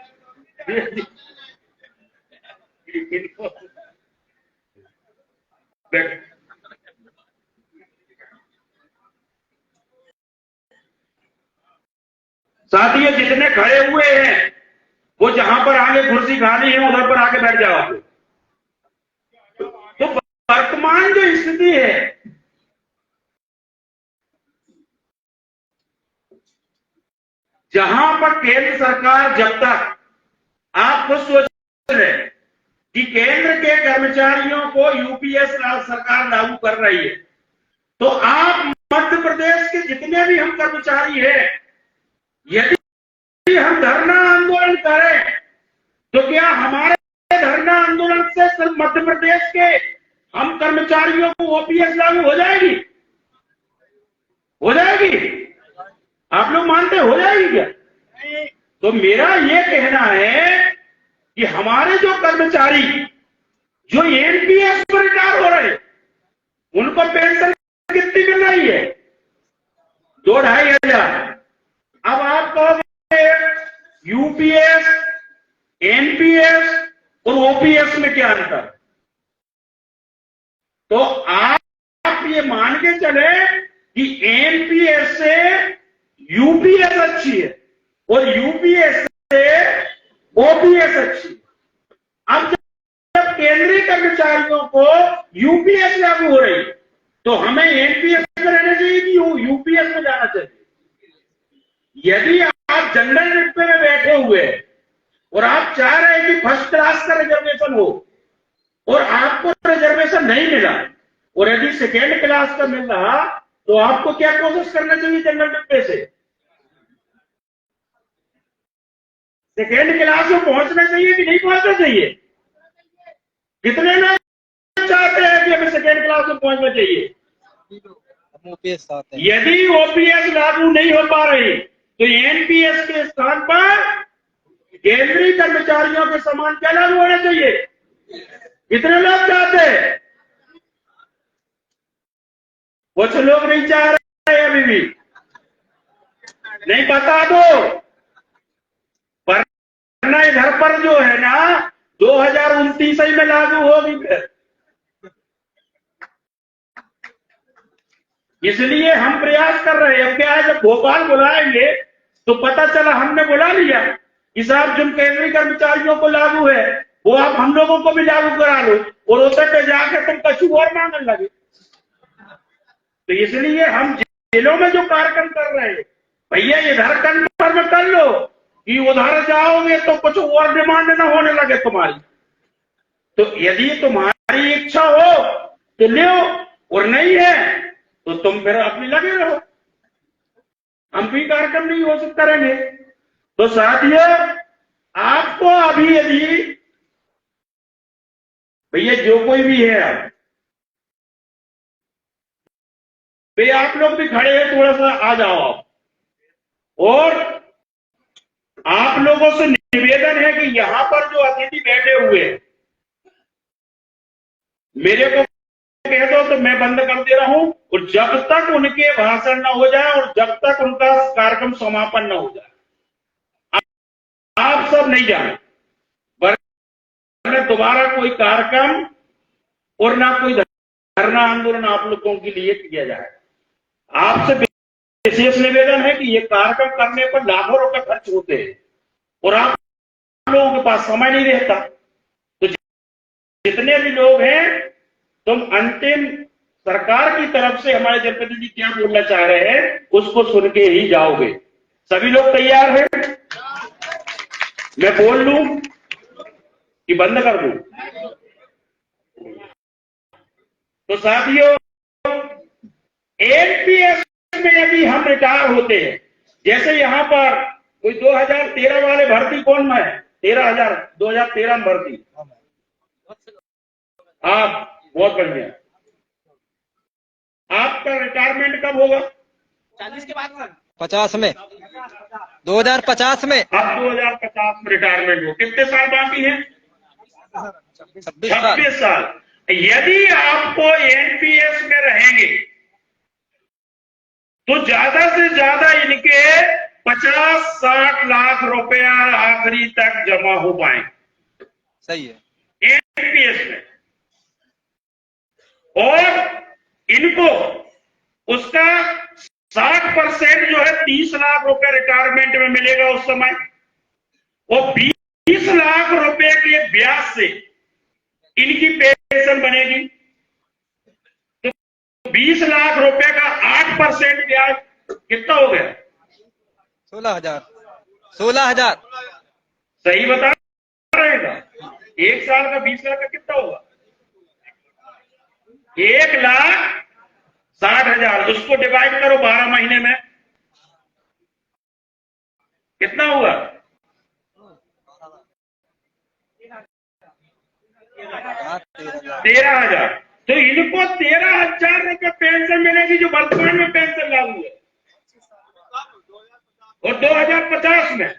साथियों, जितने खड़े हुए हैं वो जहां पर आगे कुर्सी खाली है उधर पर आके बैठ जाओ। तो वर्तमान जो स्थिति है, जहां पर केंद्र सरकार, जब तक आप खुद सोच रहे कि केंद्र के कर्मचारियों को यूपीएस सरकार लागू कर रही है, तो आप मध्य प्रदेश के जितने भी हम कर्मचारी हैं, यदि हम धरना आंदोलन करें तो क्या हमारे धरना आंदोलन से सिर्फ मध्य प्रदेश के हम कर्मचारियों को ओपीएस लागू हो जाएगी? हो जाएगी? आप लोग मानते हो जाएगी क्या? तो मेरा ये कहना है कि हमारे जो कर्मचारी जो एनपीएस पर रिटायर हो रहे, उनको पेंशन कितनी मिल रही है? 2-2.5 हजार। अब आप कहोगे यूपीएस, एनपीएस और ओपीएस में क्या अंतर? तो आप ये मान के चले कि एनपीएस से यूपीएस अच्छी है और यूपीएस से ओपीएस अच्छी है। अब जब केंद्रीय कर्मचारियों को यूपीएस लागू हो रही, तो हमें एनपीएस में रहना चाहिए कि यूपीएस में जाना चाहिए? यदि आप जनरल डिब्बे में बैठे हुए हैं और आप चाह रहे हैं कि फर्स्ट क्लास का रिजर्वेशन हो और आपको रिजर्वेशन नहीं मिला, और यदि सेकेंड क्लास का मिल रहा, तो आपको क्या कोशिश करना चाहिए जनरल डिब्बे से? सेकेंड क्लास में पहुंचना चाहिए कि नहीं पहुंचना चाहिए? कितने लोग चाहते हैं कि हमें सेकेंड क्लास में पहुंचना चाहिए? ओपीएस आते हैं। यदि ओपीएस लागू नहीं हो पा रही, तो एनपीएस के स्थान पर केंद्रीय कर्मचारियों के समान क्या लागू होना चाहिए? कितने लोग चाहते हैं? कुछ लोग नहीं चाह रहे अभी भी। नहीं, बता दो, वरना इधर पर जो है ना 2029 ही में लागू होगी फिर। इसलिए हम प्रयास कर रहे हैं। अब क्या है, जब भोपाल बुलाएंगे तो पता चला हमने बुला लिया कि साहब जिन केंद्रीय कर्मचारियों को लागू है वो आप हम लोगों को भी लागू करा लो, और उतर पे जाकर तुम कछु और मांगने लगे। तो इसलिए हम जेलों में जो कार्यक्रम कर रहे हैं, भैया इधर कन्फर्म कर लो कि उधर जाओगे तो कुछ और डिमांड ना होने लगे तुम्हारी। तो यदि तुम्हारी इच्छा हो तो ले, और नहीं है तो तुम फिर अपनी लगे रहो। हम भी कार्यक्रम नहीं हो सकता करेंगे। तो साथियों, आपको अभी यदि भैया जो कोई भी है, भैया आप लोग भी खड़े हैं, थोड़ा सा आ जाओ आप। और आप लोगों से निवेदन है कि यहां पर जो अतिथि बैठे हुए हैं, मेरे को कह दो तो मैं बंद कर दे रहा हूं, और जब तक उनके भाषण न हो जाए और जब तक उनका कार्यक्रम समापन न हो जाए, आप सब नहीं जाए, वरना दोबारा कोई कार्यक्रम और ना कोई धरना आंदोलन आप लोगों के लिए किया जाए। आपसे विशेष निवेदन है कि ये कार्यक्रम करने पर लाखों रुपए खर्च होते हैं और आप लोगों के पास समय नहीं रहता। तो जितने भी लोग हैं, तुम अंतिम सरकार की तरफ से हमारे जनप्रतिनिधि जी क्या बोलना चाह रहे हैं उसको सुन के ही जाओगे। सभी लोग तैयार हैं? मैं बोल लूं कि बंद कर दूं? तो साथियों, एनपीएस में यदि हम रिटायर होते हैं, जैसे यहां पर कोई 2013 वाले भर्ती कौन में है? 13,000 2013 में भर्ती। आप बहुत बढ़िया। आपका रिटायरमेंट कब होगा? 40 के बाद 50 में, 2050 में। अब 2050 में रिटायरमेंट हो। कितने साल बाकी हैं? 26 साल। यदि आपको एनपीएस में रहेंगे तो ज्यादा से ज्यादा इनके 50-60 लाख रुपया आखिरी तक जमा हो पाएंगे। सही है। एनपीएस में, और इनको उसका 60% जो है 30 लाख रुपए रिटायरमेंट में मिलेगा उस समय, और 20 लाख रुपए के ब्याज से इनकी पेंशन बनेगी। तो 20 लाख रुपए का 8% ब्याज कितना हो गया? 16,000 सही बता रहेगा? एक साल का 20 लाख का कितना होगा? 1,60,000। उसको डिवाइड करो 12 महीने में, कितना हुआ? 13,000। तो इनको 13,000 रुपये पेंशन मिलेगी जो वर्तमान में पेंशन लागू है, और 2050 में।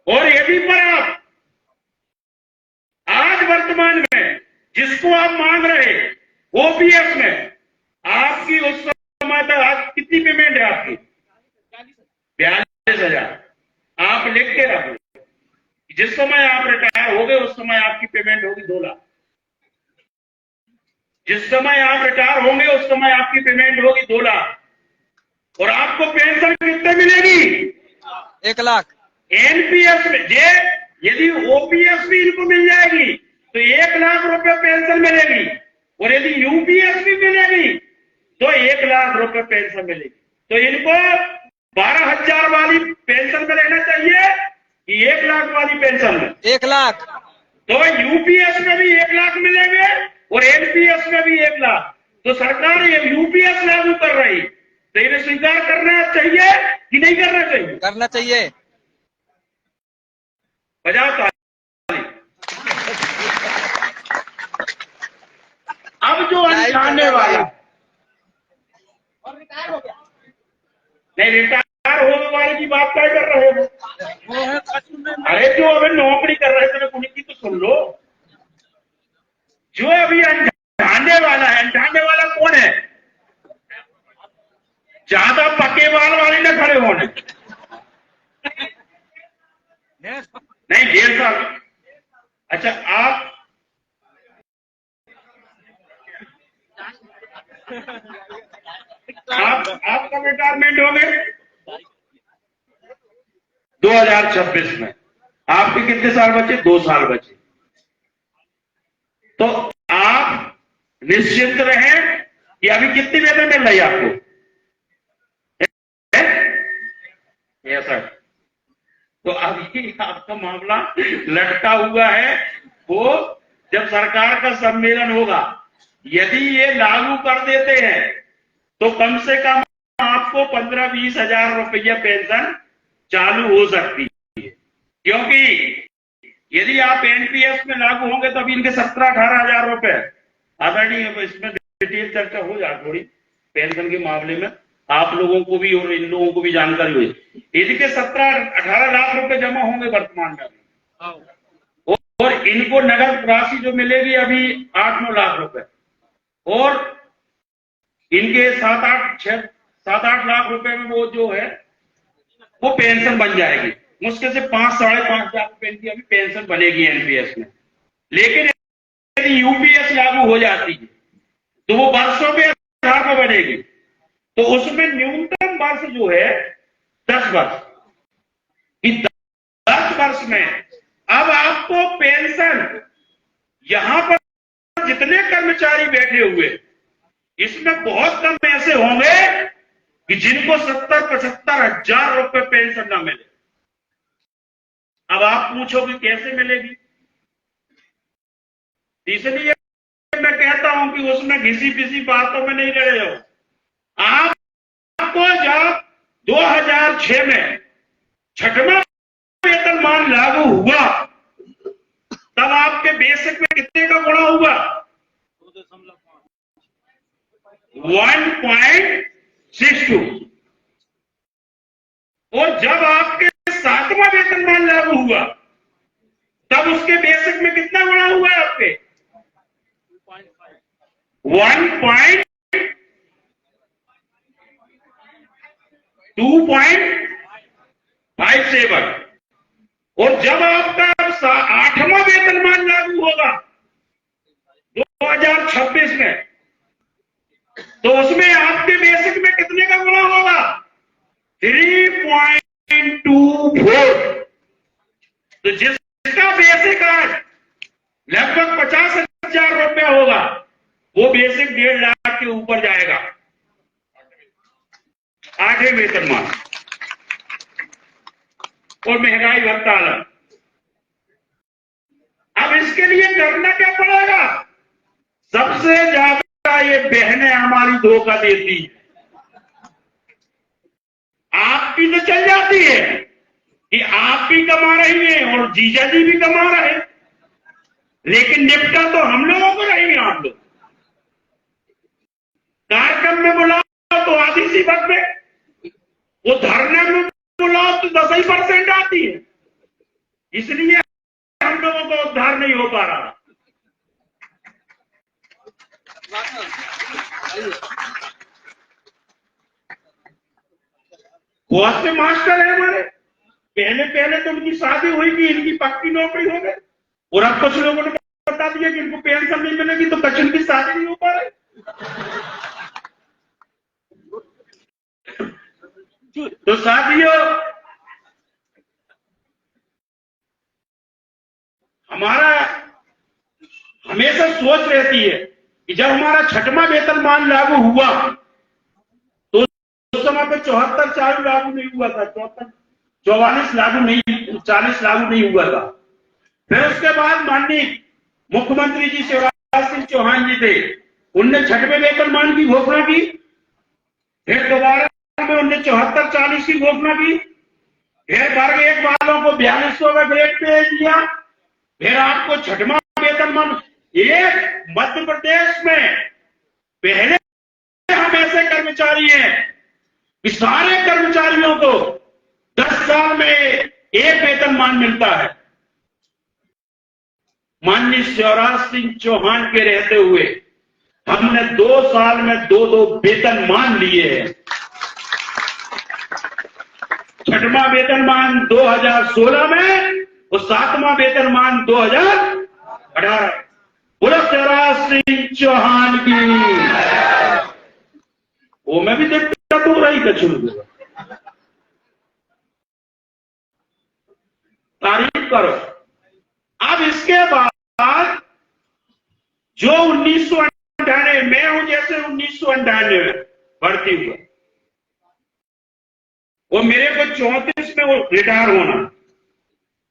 और यदि पर आप आज वर्तमान में जिसको आप मांग रहे ओपीएस में, आपकी उस समय तक आज कितनी पेमेंट है आपकी? 42,000। आप लिख के रखो, जिस समय आप रिटायर हो गए उस समय आपकी पेमेंट होगी 2 लाख। जिस समय आप रिटायर होंगे उस समय आपकी पेमेंट होगी 2 लाख। और आपको पेंशन कितने मिलेगी? 1 लाख। एनपीएस में जे यदि ओपीएस भी इनको मिल जाएगी तो 1 लाख रुपए पेंशन मिलेगी, और यदि यूपीएस भी मिलेगी तो 1 लाख रुपए पेंशन मिलेगी। तो इनको 12,000 वाली पेंशन में रहना चाहिए कि 1 लाख वाली पेंशन में? 1 लाख। तो यूपीएस में भी 1 लाख मिलेंगे और एनपीएस में भी 1 लाख। तो सरकार ये यूपीएस लागू कर रही, तो इन्हें स्वीकार करना चाहिए कि नहीं करना चाहिए? करना चाहिए। बजाओ ताली। अब जो अनजाने वाला नहीं, रिटायर होने वाले की बात क्या कर रहे हो? अरे जो अभी नौकरी कर रहे थे उनकी तो सुन लो। जो अभी अनजाने वाला है, अनजाने वाला कौन है? ज्यादा पके बाल वाले न खड़े होने, नहीं 1.5 साल। अच्छा आप कब रिटायरमेंट हो गए? 2026 में। आपके कितने साल बचे? 2 साल बचे। तो आप निश्चिंत रहें कि अभी कितनी वेतन मिल रही है आपको? ऐसा तो अभी आपका मामला लटका हुआ है। वो जब सरकार का सम्मेलन होगा, यदि ये लागू कर देते हैं तो कम से कम आपको 15-20 हजार रुपया पेंशन चालू हो सकती है। क्योंकि यदि आप एनपीएस में लागू होंगे तो अभी इनके 17-18 हजार रुपए आदरणीय, इसमें डिटेल चर्चा हो जाए थोड़ी पेंशन के मामले में, आप लोगों को भी और इन लोगों को भी जानकारी हुई। इनके 17-18 लाख रुपए जमा होंगे वर्तमान में, और इनको नगद राशि जो मिलेगी अभी 8-9 लाख रुपए, और इनके 7-8 लाख रुपए में वो जो है वो पेंशन बन जाएगी। मुश्किल से 5-5.5 लाख रुपए की अभी पेंशन बनेगी एनपीएस में। लेकिन यदि यूपीएस लागू हो जाती है तो वो वर्षों के आधार पर बनेगी। तो उसमें न्यूनतम वर्ष जो है 10 वर्ष। इस 10 वर्ष में अब आपको पेंशन, यहां पर जितने कर्मचारी बैठे हुए, इसमें बहुत कम ऐसे होंगे कि जिनको 70-75 हजार रुपए पेंशन ना मिले। अब आप पूछोगे कैसे मिलेगी? इसलिए मैं कहता हूं कि उसमें घिसी पिसी बातों में नहीं लड़े हो। आपको जब 2006 में 6वां वेतनमान लागू हुआ तब आपके बेसिक में कितने का गुणा हुआ? 1.62। और जब आपके 7वां वेतनमान लागू हुआ तब उसके बेसिक में कितना गुणा हुआ आपके? 2.57। और जब आपका 8वां वेतनमान लागू होगा 2026 में, तो उसमें आपके बेसिक में कितने का गुणा होगा? 3.24। तो जिसका बेसिक आज लगभग 50,000 रुपया होगा, वो बेसिक 1.5 लाख के ऊपर जाएगा, 8वें वेतनमान और महंगाई भत्ता अलग। अब इसके लिए करना क्या पड़ेगा? सबसे ज्यादा ये बहनें हमारी धोखा देती है। आपकी तो चल जाती है कि आप भी कमा रही हैं और जीजा जी भी कमा रहे हैं, लेकिन निपटा तो हम लोगों को रहेंगे। आप लोग कार्यक्रम में बुलाओ तो आधी सी बात में, वो धरने में बुलाओ तो 10% आती है। इसलिए हम लोगों को उद्धार नहीं हो पा रहा। बहुत से मास्टर है हमारे, पहले तो उनकी शादी हुई कि इनकी पक्की नौकरी हो गई, और अब कुछ लोगों ने बता दिया कि इनको पेंशन नहीं मिलेगी, तो बच्चों की शादी नहीं हो पा रही। तो साथियों, हमारा हमेशा सोच रहती है कि जब हमारा 6वां वेतनमान लागू हुआ तो उस समय पे 74 चालू लागू नहीं हुआ था, 44 लागू नहीं, 40 लागू नहीं हुआ था। फिर उसके बाद माननीय मुख्यमंत्री जी शिवराज सिंह चौहान जी थे, उनने 6वें वेतनमान की घोषणा की। फिर दोबारा में उनने 74-40 की घोषणा की। फिर वर्ग 1 वालों को 4200 का ग्रेड पे दिया। फिर आपको 6वां वेतनमान। एक मध्य प्रदेश में पहले हम ऐसे कर्मचारी हैं कि सारे कर्मचारियों को 10 साल में एक वेतनमान मिलता है। माननीय शिवराज सिंह चौहान के रहते हुए हमने 2 साल में 2 वेतनमान लिए हैं। 6वां वेतनमान 2016 में और 7वां वेतनमान 2018। बोलो शिवराज सिंह चौहान की। वो मैं भी देखता तो रही कछु तारीफ करो। अब इसके बाद जो 1998 मैं हूं, जैसे 1998 में भर्ती हुआ, वो मेरे को 34 में वो रिटायर होना।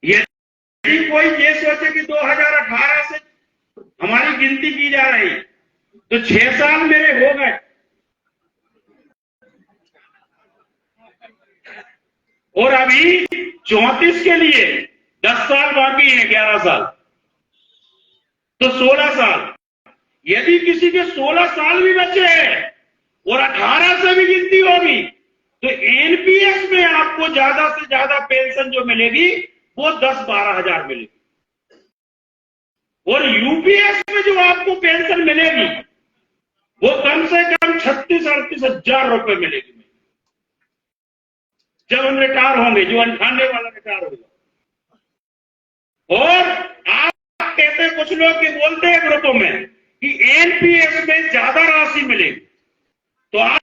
यदि कोई ये सोचे कि 2018 से हमारी गिनती की जा रही तो 6 साल मेरे हो गए, और अभी 34 के लिए 10 साल बाकी है, 11 साल, तो 16 साल। यदि किसी के 16 साल भी बचे हैं और 18 से भी गिनती होगी तो एनपीएस में आपको ज्यादा से ज्यादा पेंशन जो मिलेगी वो 10-12 हजार मिलेगी, और यूपीएस में जो आपको पेंशन मिलेगी वो कम से कम 36-38 हजार रुपए मिलेगी जब हम रिटायर होंगे, जो 98 वाला रिटायर होगा। और आप कहते कुछ लोग के बोलते हैं ग्रुपों में कि एनपीएस में ज्यादा राशि मिलेगी, तो आप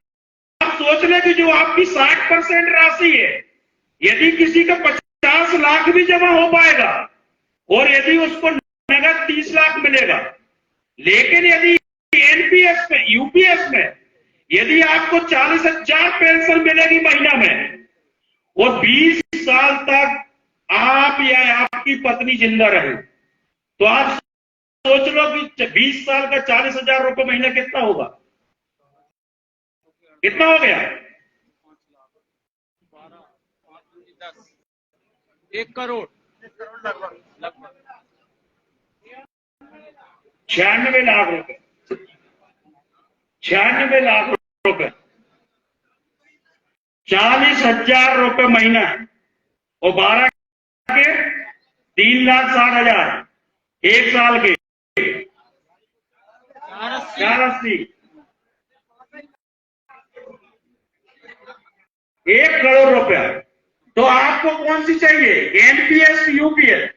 सोच लें कि जो आपकी 60% राशि है, यदि किसी का 50 लाख भी जमा हो पाएगा और यदि उसको नगद 30 लाख मिलेगा, लेकिन यदि एनपीएस में, यूपीएस में यदि आपको 40,000 पेंशन मिलेगी महीना में और 20 साल तक आप या आपकी पत्नी जिंदा रहे, तो आप सोच लो कि 20 साल का 40,000 रुपए महीना कितना होगा? कितना हो गया? 1 करोड़ 96 लाख रुपए, 96 लाख रुपए, 40,000 रुपए महीना और 12 के 3,60,000 एक साल के 480, 1 करोड़ रुपया। तो आपको कौन सी चाहिए, एनपीएस यूपीएस?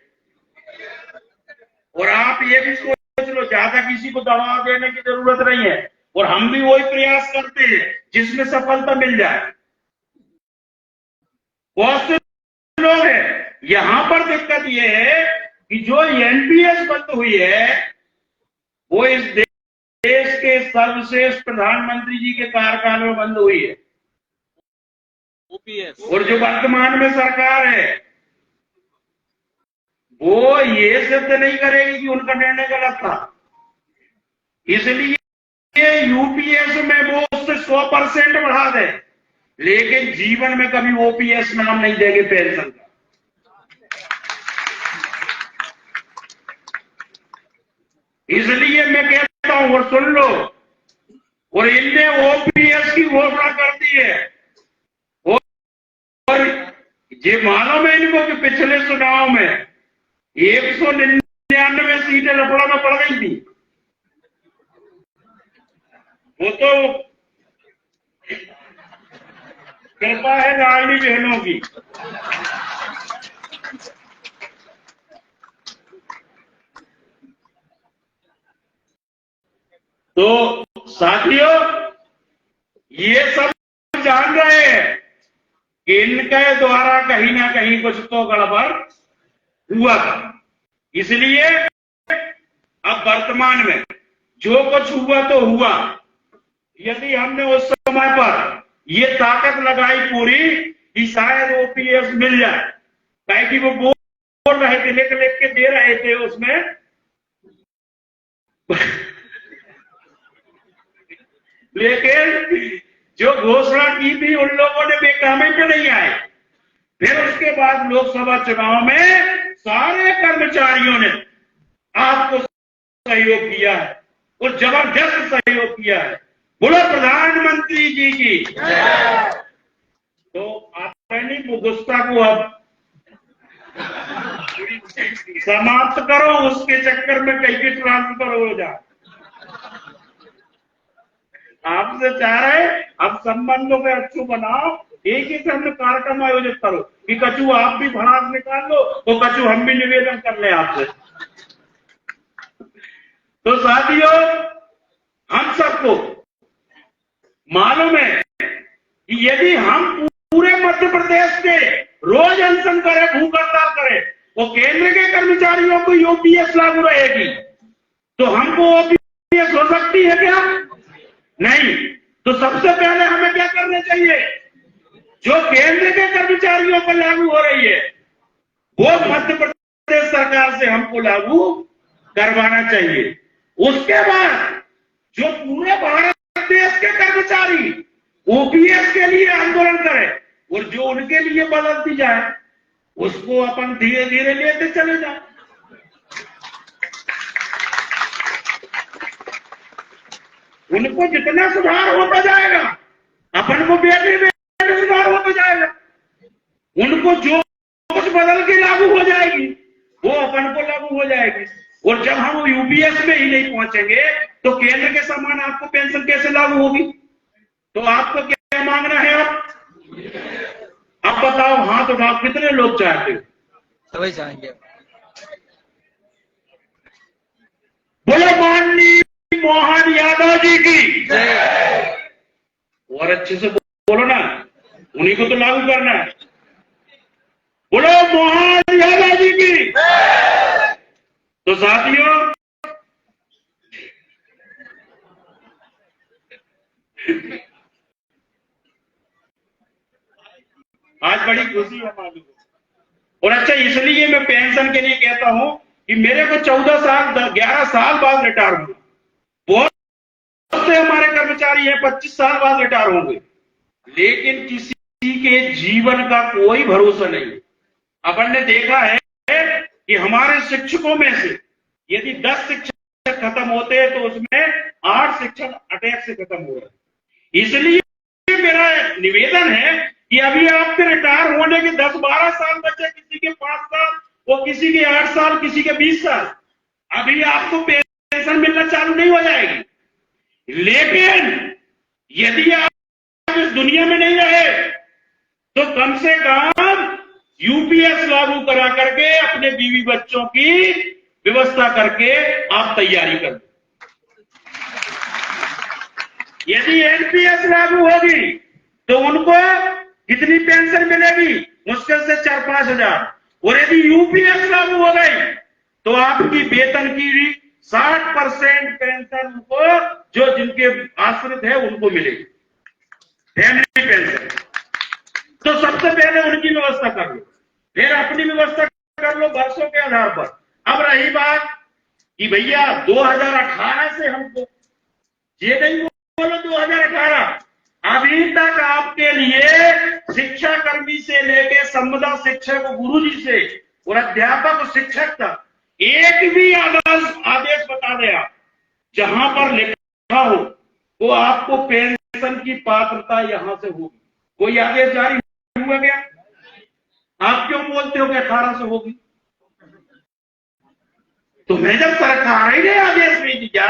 और आप ये भी सोच लो, ज्यादा किसी को दबाव देने की जरूरत नहीं है। और हम भी वही प्रयास करते हैं जिसमें सफलता मिल जाए। बहुत से लोग हैं, यहां पर दिक्कत यह है कि जो एनपीएस बंद हुई है वो इस देश के सर्वश्रेष्ठ प्रधानमंत्री जी के कार्यकाल में बंद हुई है। और जो वर्तमान में सरकार है वो ये सिद्ध नहीं करेगी कि उनका निर्णय गलत था, इसलिए यूपीएस में वो उससे 100% बढ़ा दे, लेकिन जीवन में कभी ओपीएस नाम नहीं देंगे पेंशन का। इसलिए मैं कहता हूं, और सुन लो, और इनने ओपीएस की घोषणा कर दी है, और ये मालूम है इनको कि पिछले चुनाव में 199 सीटें लफड़ा में पड़ गई थी। वो तो कृपा है लाडली बहनों की। तो साथियों, ये सब जान रहे हैं कि इनके द्वारा कहीं ना कहीं कुछ तो गड़बड़ हुआ था, इसलिए अब वर्तमान में जो कुछ हुआ तो हुआ। यदि हमने उस समय पर ये ताकत लगाई पूरी कि शायद ओपीएस मिल जाए, ताकि कि वो बोल रहे थे, लिख के दे रहे थे उसमें लेकिन जो घोषणा की थी उन लोगों ने बेकामी पे नहीं आए। फिर उसके बाद लोकसभा चुनाव में सारे कर्मचारियों ने आपको सहयोग किया है और जबरदस्त सहयोग किया है। बोलो प्रधानमंत्री जी की। तो अपनी गुस्सा को अब समाप्त करो, उसके चक्कर में कहीं भी ट्रांसफर हो जाए। आपसे चाह रहे अब संबंधों में अच्छे बनाओ, एक ही हमने कार्यक्रम आयोजित करो कि कचू आप भी भड़ास निकाल लो तो कचू हम भी निवेदन कर ले आपसे। तो साथियों, हम सबको मालूम है कि यदि हम पूरे मध्य प्रदेश के रोज अनशन करें, भूख हड़ताल करें, वो केंद्र के कर्मचारियों को यूपीएस लागू रहेगी, तो हमको ओपीएस हो सकती है क्या? नहीं। तो सबसे पहले हमें क्या करना चाहिए? जो केंद्र के कर्मचारियों पर लागू हो रही है वो मध्य प्रदेश सरकार से हमको लागू करवाना चाहिए। उसके बाद जो पूरे भारत देश के कर्मचारी ओपीएस के लिए आंदोलन करें और जो उनके लिए बदल दी जाए उसको अपन धीरे धीरे लेते चले जाए। उनको जितना सुधार होता जाएगा अपन को बेटे सुधार होता जाएगा। उनको जो कुछ बदल के लागू हो जाएगी वो अपन को लागू हो जाएगी। और जब हम यूपीएस में ही नहीं पहुंचेंगे तो केंद्र के समान आपको पेंशन कैसे लागू होगी? तो आपको क्या मांगना है? अब बताओ, हाथ उठाओ, कितने लोग चाहते हो? सभी चाहेंगे। बोलो माननीय मोहन यादव जी की जय। और अच्छे से बोलो ना, उन्हीं को तो लागू करना है। बोलो मोहन यादव जी की। तो साथियों, आज बड़ी खुशी है मालूम। और अच्छा, इसलिए मैं पेंशन के लिए कहता हूं कि मेरे को 11 साल बाद रिटायर हुआ। बहुत से हमारे कर्मचारी हैं 25 साल बाद रिटायर होंगे, लेकिन किसी के जीवन का कोई भरोसा नहीं। अपन ने देखा है कि हमारे शिक्षकों में से यदि 10 शिक्षक खत्म होते हैं तो उसमें 8 शिक्षक अटैक से खत्म हो रहे हैं। इसलिए मेरा निवेदन है कि अभी आपके रिटायर होने के 10-12 साल बचे, किसी के 5 साल, वो किसी के 8 साल, किसी के 20 साल, अभी आपको पेंशन मिलना चालू नहीं हो जाएगी। लेकिन यदि आप इस दुनिया में नहीं रहे तो कम से कम यूपीएस लागू करा करके अपने बीवी बच्चों की व्यवस्था करके आप तैयारी कर। यदि एनपीएस लागू होगी तो उनको कितनी पेंशन मिलेगी? मुश्किल से 4-5 हजार। और यदि यूपीएस लागू हो गई तो आपकी वेतन की 60% पेंशन उनको, जो जिनके आश्रित है, उनको मिलेगी, फैमिली पेंशन। तो सबसे पहले उनकी व्यवस्था कर लो, फिर अपनी व्यवस्था कर लो वर्षों के आधार पर। अब रही बात कि भैया 2018 से हमको ये नहीं बोलो 2018, अभी तक आपके लिए शिक्षा कर्मी से लेके संविदा शिक्षक, गुरुजी से और अध्यापक शिक्षक तक एक भी आदेश बता दे आप जहां पर लिखा हो तो आपको पेंशन की पात्रता यहां से होगी। कोई आदेश जारी हुआ क्या? आप क्यों बोलते हो कि 18 से होगी? तुम्हें जब सरकार ही ने आदेश नहीं दिया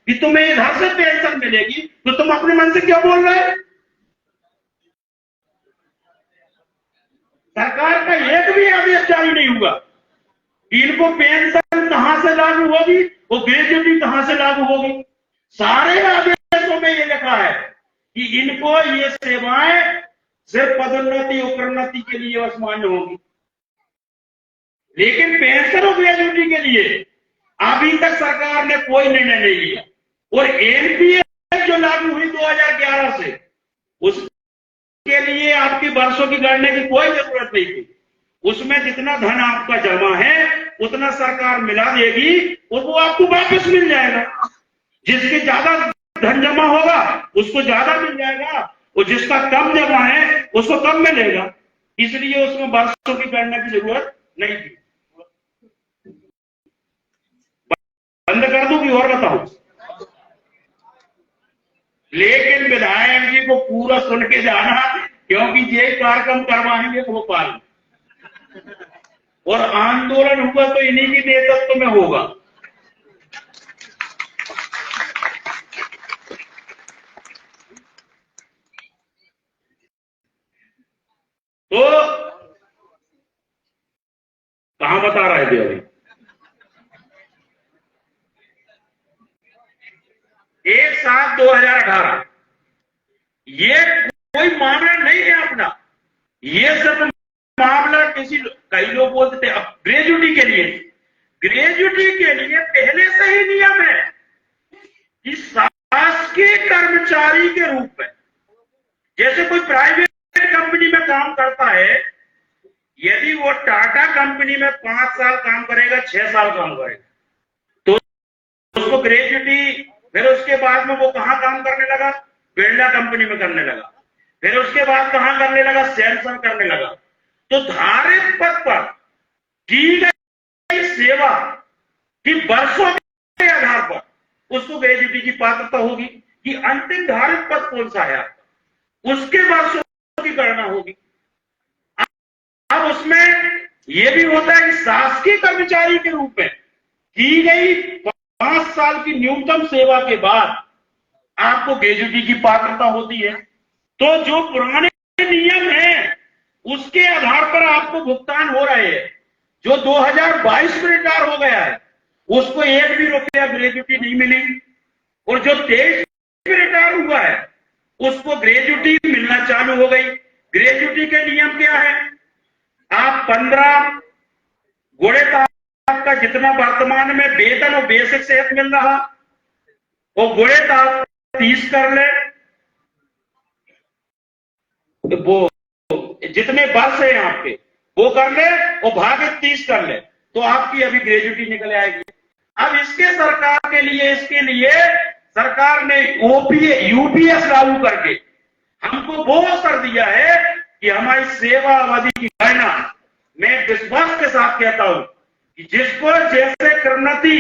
कि तुम्हें इधर से पेंशन मिलेगी तो तुम अपने मन से क्यों बोल रहे? सरकार का एक भी आदेश जारी नहीं हुआ। इनको पेंशन कहां से लागू होगी, वो ग्रेजुएटी कहां से लागू होगी? सारे आदेशों में ये लिखा है कि इनको ये सेवाएं सिर्फ पदोन्नति उपरोन्नति के लिए बस मान्य होगी, लेकिन पेंशन और ग्रेजुएटी के लिए अभी तक सरकार ने कोई निर्णय नहीं लिया। और एनपीएस जो लागू हुई 2011 से, उसके लिए आपकी वर्षों की गणना की कोई जरूरत नहीं थी। उसमें जितना धन आपका जमा है उतना सरकार मिला देगी और वो आपको वापस मिल जाएगा। जिसके ज्यादा धन जमा होगा उसको ज्यादा मिल जाएगा और जिसका कम जमा है उसको कम मिलेगा। इसलिए उसमें वर्षों की गणना की जरूरत नहीं थी। बंद कर दूं कि और बताऊं? लेकिन विधायक जी को पूरा सुन के जाना, क्योंकि ये कार्यक्रम करवाएंगे भोपाल में और आंदोलन हुआ तो इन्हीं के नेतृत्व में होगा। तो कहां बता रहे थे अभी? 1/7/2018 ये कोई मामला नहीं है अपना, ये सब मामला कई लोग बोलते थे। अब ग्रेजुएटी के लिए पहले से ही नियम है कि शासकीय कर्मचारी के रूप में, जैसे कोई प्राइवेट कंपनी में काम करता है, यदि वो टाटा कंपनी में 5 साल काम करेगा, 6 साल काम करेगा, तो उसको ग्रेजुएटी, फिर उसके बाद में वो कहां काम करने लगा? बिरला कंपनी में करने लगा, फिर उसके बाद कहां करने लगा? सैमसंग करने लगा। तो धारित पद पर की गई सेवा की वर्षों के आधार पर उसको ग्रेजुएटी की पात्रता होगी कि अंतिम धारित पद कौन सा है आपका, उसके वर्षों की गणना होगी। अब उसमें यह भी होता है कि शासकीय कर्मचारी के रूप में की गई 5 साल की न्यूनतम सेवा के बाद आपको ग्रेजुएटी की पात्रता होती है। तो जो पुराने नियम हैं उसके आधार पर आपको भुगतान हो रहे हैं। जो 2022 में रिटायर हो गया है उसको 1 भी रुपया ग्रेजुएटी नहीं मिली, और जो 23 में रिटायर हुआ है उसको ग्रेजुएटी मिलना चालू हो गई। ग्रेजुएटी के नियम क्या है? आप 15 गुणे आपका जितना वर्तमान में वेतन और बेसिक सेहत मिल रहा, वो गुणे आप 30 कर ले, वो जितने वर्ष है आपके वो कर ले और भागित 30 कर ले, तो आपकी अभी ग्रेजुएटी निकल आएगी। अब इसके लिए सरकार ने यूपीएस लागू करके हमको वो अवसर दिया है कि हमारी सेवा अवधि की गणना, मैं विश्वास के साथ कहता हूं कि जिसको जैसे प्रोन्नति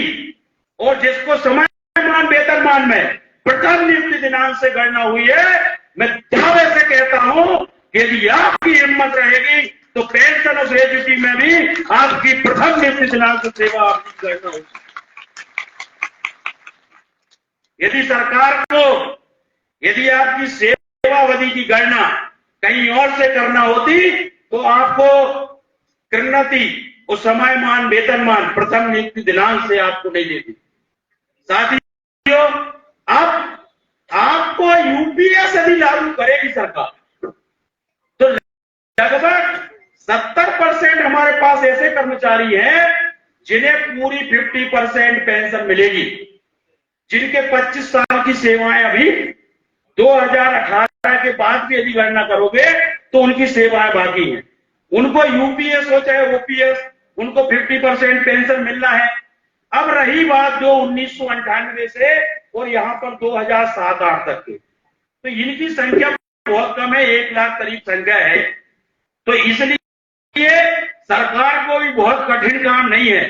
और जिसको समयमान वेतनमान में प्रथम नियुक्ति दिनांक से गणना हुई है, मैं दावे से कहता हूं कि यदि आपकी हिम्मत रहेगी तो पेंशन और ग्रेजुएटी में भी आपकी प्रथम नियुक्ति दिनांक से सेवा आपकी गणना होगी। यदि आपकी सेवा अवधि की गणना कहीं और से करना होती तो आपको प्रोन्नति और समयमान वेतनमान प्रथम नियुक्ति दिनांक से आपको नहीं देती। साथियों, अब आपको को यूपीएस यदि लागू करेगी सरकार तो लगभग 70% हमारे पास ऐसे कर्मचारी हैं जिन्हें पूरी 50% पेंशन मिलेगी, जिनके 25 साल की सेवाएं अभी 2018 के बाद भी यदि गणना करोगे तो उनकी सेवाएं बाकी हैं। उनको यूपीएस हो चाहे ओपीएस, उनको 50% पेंशन मिलना है। अब रही बात जो 1998 से और यहाँ पर 2007-8 तक के, तो इनकी संख्या बहुत कम है, 1 लाख करीब संख्या है। तो इसलिए सरकार को भी बहुत कठिन काम नहीं है,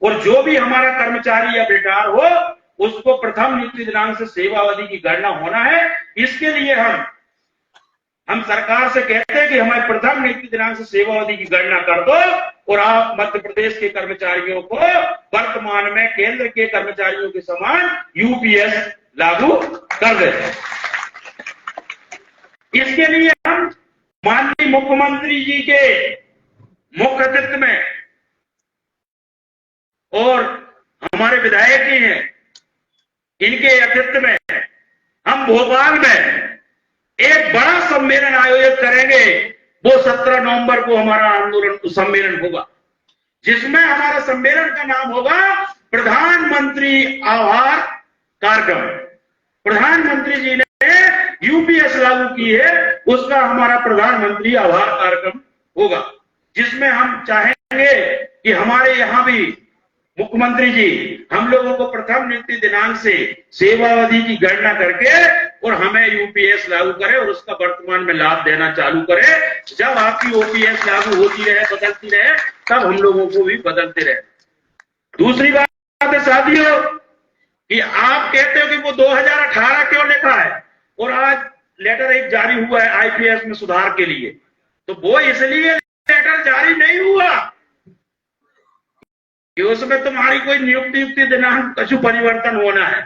और जो भी हमारा कर्मचारी या रिटायर हो उसको प्रथम नियुक्ति दिनांक से सेवा अवधि की गणना होना है। इसके लिए हम सरकार से कहते हैं कि हमारे प्रथम नियुक्ति दिनांक से सेवा अवधि की गणना कर दो, और आप मध्य प्रदेश के कर्मचारियों को वर्तमान में केंद्र के कर्मचारियों के समान यूपीएस लागू कर दें। इसके लिए हम माननीय मुख्यमंत्री जी के मुख्य अतिथि में और हमारे विधायक जी हैं, इनके अतिथि में हम भोपाल में एक बड़ा सम्मेलन आयोजित करेंगे। वो 17 नवंबर को हमारा आंदोलन सम्मेलन होगा, जिसमें हमारा सम्मेलन का नाम होगा प्रधानमंत्री आभार कार्यक्रम। प्रधानमंत्री जी ने यूपीएस लागू की है, उसका हमारा प्रधानमंत्री आभार कार्यक्रम होगा, जिसमें हम चाहेंगे कि हमारे यहाँ भी मुख्यमंत्री जी हम लोगों को प्रथम नियुक्ति दिनांक से सेवा अवधि की गणना करके और हमें यूपीएस लागू करे और उसका वर्तमान में लाभ देना चालू करे। जब आपकी ओपीएस लागू होती रहे, बदलती रहे, तब हम लोगों को भी बदलते रहे। दूसरी बात है साथियों कि आप कहते हो कि वो 2018 क्यों लिखा है और आज लेटर एक जारी हुआ है आईपीएस में सुधार के लिए, तो वो इसलिए लेटर जारी नहीं हुआ कि उसमें तुम्हारी कोई नियुक्ति दिनांक कछु परिवर्तन होना है।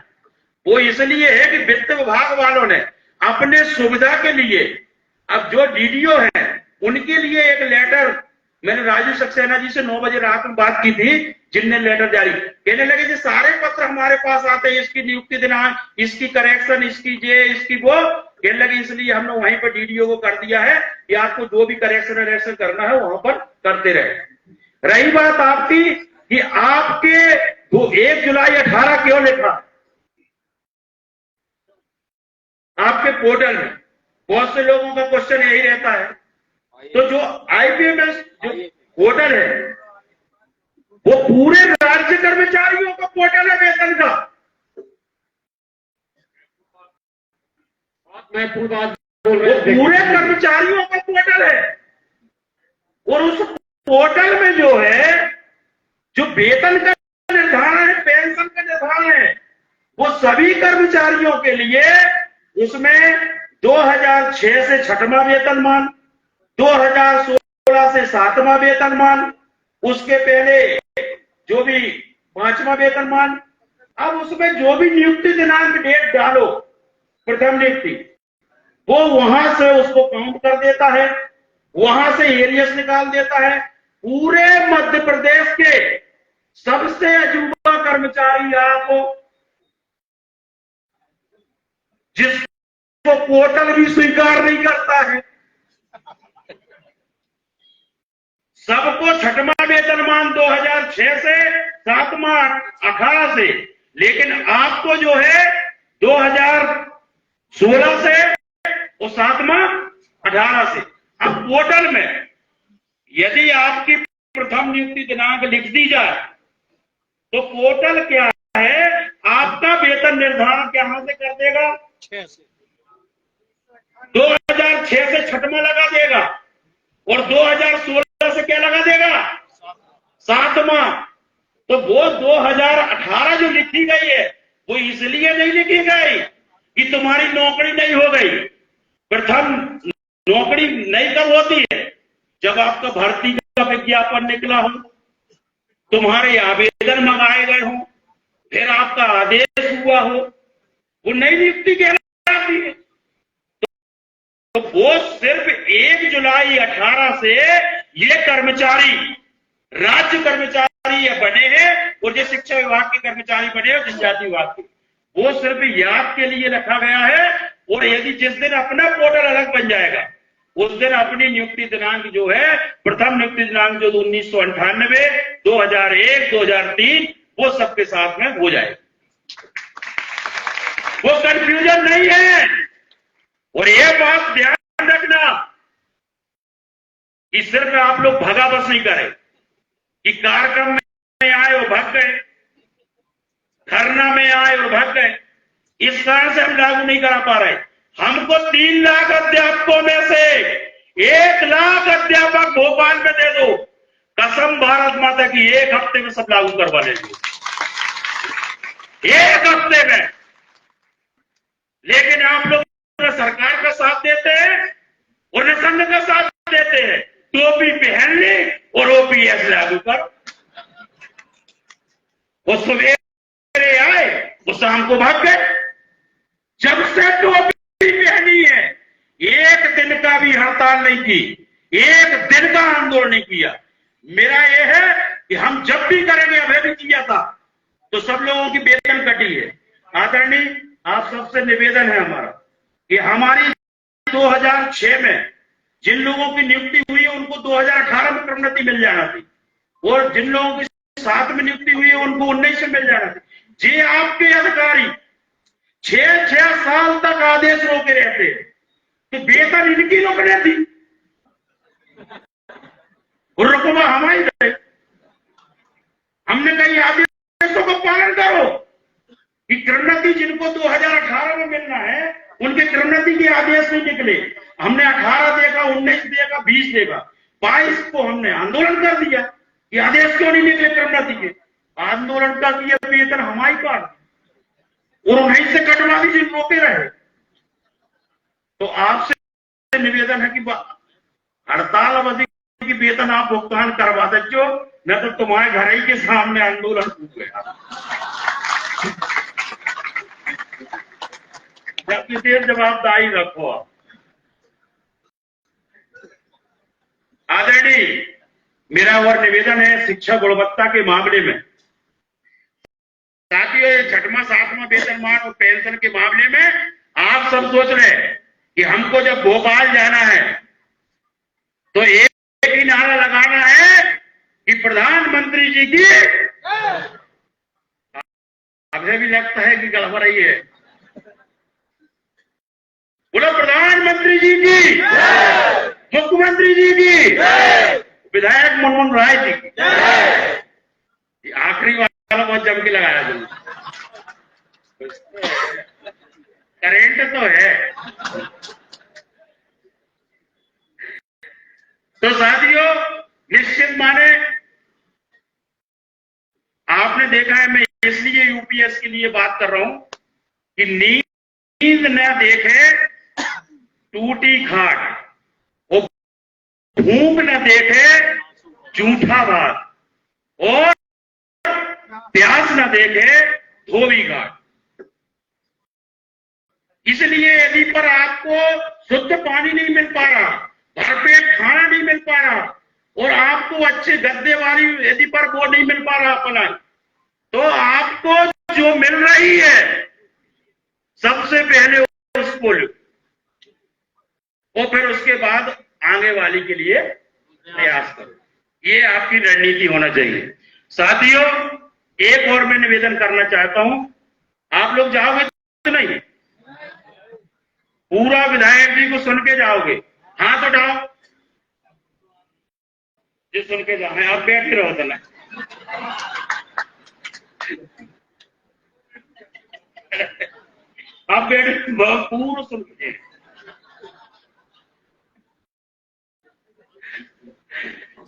वो इसलिए है कि वित्त विभाग वालों ने अपने सुविधा के लिए, अब जो डीडीओ हैं उनके लिए एक लेटर, मैंने राजू सक्सेना जी से 9 बजे रात में बात की थी, जिनने लेटर जारी, कहने लगे जी सारे पत्र हमारे पास आते हैं, इसकी नियुक्ति दिनांक, इसकी करेक्शन, इसकी इसकी वो, कहने लगे इसलिए हमने वहीं पर डीडीओ को कर दिया है कि आपको जो भी करेक्शन करना है वहां पर करते रहे। रही बात आपकी कि आपके 1 जुलाई 18 क्यों लिखा आपके पोर्टल में, बहुत से लोगों का क्वेश्चन यही रहता है। तो जो आईपीएस जो पोर्टल है वो पूरे राज्य कर्मचारियों का पोर्टल है, वेतन का। महत्वपूर्ण बात बोल रहे वो हैं, पूरे कर्मचारियों का पोर्टल है, और उस पोर्टल में जो है जो वेतन का निर्धारण है, पेंशन का निर्धारण है, वो सभी कर्मचारियों के लिए उसमें 2006 से 6वां वेतनमान, 2016 से 7वां वेतनमान, उसके पहले जो भी 5वां वेतनमान। अब उसमें जो भी नियुक्ति दिनांक डेट डालो प्रथम नियुक्ति, वो वहां से उसको काउंट कर देता है, वहां से एरियस निकाल देता है। पूरे मध्य प्रदेश के सबसे अजूबा कर्मचारी आप हो, जिसको पोर्टल भी स्वीकार नहीं करता है, सबको 6वां वेतनमान 2006 से 7वां 18 से, लेकिन आपको जो है 2016 से और 7वां 18 से। अब पोर्टल में यदि आपकी प्रथम नियुक्ति दिनांक लिख दी जाए तो पोर्टल क्या है, आपका वेतन निर्धारण कहां से कर देगा, 2006 से 6वां लगा देगा, और 2016 से क्या लगा देगा, 7वां। तो वो 2018 जो लिखी गई है वो इसलिए नहीं लिखी गई कि तुम्हारी नौकरी नहीं हो गई। प्रथम नौकरी नहीं कब होती है, जब आपका भर्ती का विज्ञापन निकला हो, तुम्हारे आवेदन मंगाए गए हो, फिर आपका आदेश हुआ हो, वो नई नियुक्ति कहलाती है। तो वो सिर्फ 1 जुलाई 18 से ये कर्मचारी राज्य कर्मचारी बने हैं, और जो शिक्षा विभाग के कर्मचारी बने हैं जनजाति विभाग के, वो सिर्फ याद के लिए रखा गया है। और यदि जिस दिन अपना पोर्टल अलग बन जाएगा उस दिन अपनी नियुक्ति दिनांक जो है, प्रथम नियुक्ति दिनांक जो 1998, 2001, 2003 वो सबके साथ में हो जाएगा। वो कंफ्यूजन नहीं है। और ये बात ध्यान रखना कि सिर्फ आप लोग भगा बस नहीं करें कि कार्यक्रम में आए और भाग गए, धरना में आए और भाग गए। इस कारण से हम लागू नहीं करा पा रहे। हमको 3 लाख अध्यापकों में से 1 लाख अध्यापक भोपाल में दे दो, कसम भारत माता की 1 हफ्ते में सब लागू करवा लेंगे, 1 हफ्ते में। लेकिन आप लोग सरकार का साथ देते हैं और न संघ का साथ देते हैं। टोपी पहन ली और ओपीएस लागू कर। वो सवेरे आए, वो शाम को भाग गए। जब से टोपी पहनी है, 1 दिन का भी हड़ताल नहीं की, 1 दिन का आंदोलन नहीं किया। मेरा यह है कि हम जब भी करेंगे, अभी भी किया था, तो सब लोगों की वेतन कटी है। आदरणीय, आप सबसे निवेदन है हमारा कि हमारी 2006 में जिन लोगों की नियुक्ति हुई है उनको 2018 में प्रोन्नति मिल जाना थी, और जिन लोगों की 7 में नियुक्ति हुई है उनको 19 में मिल जाना थी। ये आपके अधिकारी 6 साल तक आदेश रोके रहते हैं, तो वेतन इनकी रोकने थी और रुकवा हमारी रहे। हमने कही आदेशों का पालन करो कि प्रोन्नति जिनको 2018 में मिलना है उनके प्रोन्नति के आदेश नहीं निकले। हमने 18 देगा, 19 देगा, 20 देगा, 22 को हमने आंदोलन कर दिया कि आदेश क्यों नहीं निकले प्रोन्नति के। आंदोलन का किया वेतन हमारी पार और वहीं से कटवा भी जिन रोके रहे। तो आपसे निवेदन है कि हड़ताल अवधि की वेतन आप भुगतान करवा दो, न तो तुम्हारे घर ही के सामने आंदोलन टूट गया। जबकि देर जवाबदारी रखो आप। आदरणीय, मेरा और निवेदन है शिक्षा गुणवत्ता के मामले में, साथियों, ये 6वां 7वां वेतनमान और पेंशन के मामले में आप सब सोच रहे हैं कि हमको जब भोपाल जाना है तो एक ही नारा लगाना है कि प्रधानमंत्री जी की, अभी भी लगता है कि गड़बड़ रही है। बोलो प्रधानमंत्री जी की, मुख्यमंत्री जी की, विधायक मनमोहन राय जी की। आखिरी वाला बहुत जम के लगाया तुमने, करेंट तो है। तो साथियों, निश्चित माने आपने देखा है, मैं इसलिए यूपीएस के लिए बात कर रहा हूं कि नींद न देखे टूटी खाट, और भूख न देखे झूठा भात, और प्यास न देखे धोबी घाट। इसलिए यदि पर आपको शुद्ध पानी नहीं मिल पा रहा, भरपेट खाना नहीं मिल पा रहा, और आपको अच्छे गद्दे वाली यदि पर वो नहीं मिल पा रहा अपना, तो आपको जो मिल रही है सबसे पहले उसको लो, और फिर उसके बाद आगे वाली के लिए प्रयास करो। ये आपकी रणनीति होना चाहिए। साथियों, एक और मैं निवेदन करना चाहता हूं, आप लोग जाओगे तो नहीं, पूरा विधायक जी को सुन के जाओगे, हाथ उठाओ जो सुन के जाओ। आप बैठे रहो तो ना, आप बैठे पूरा सुन के।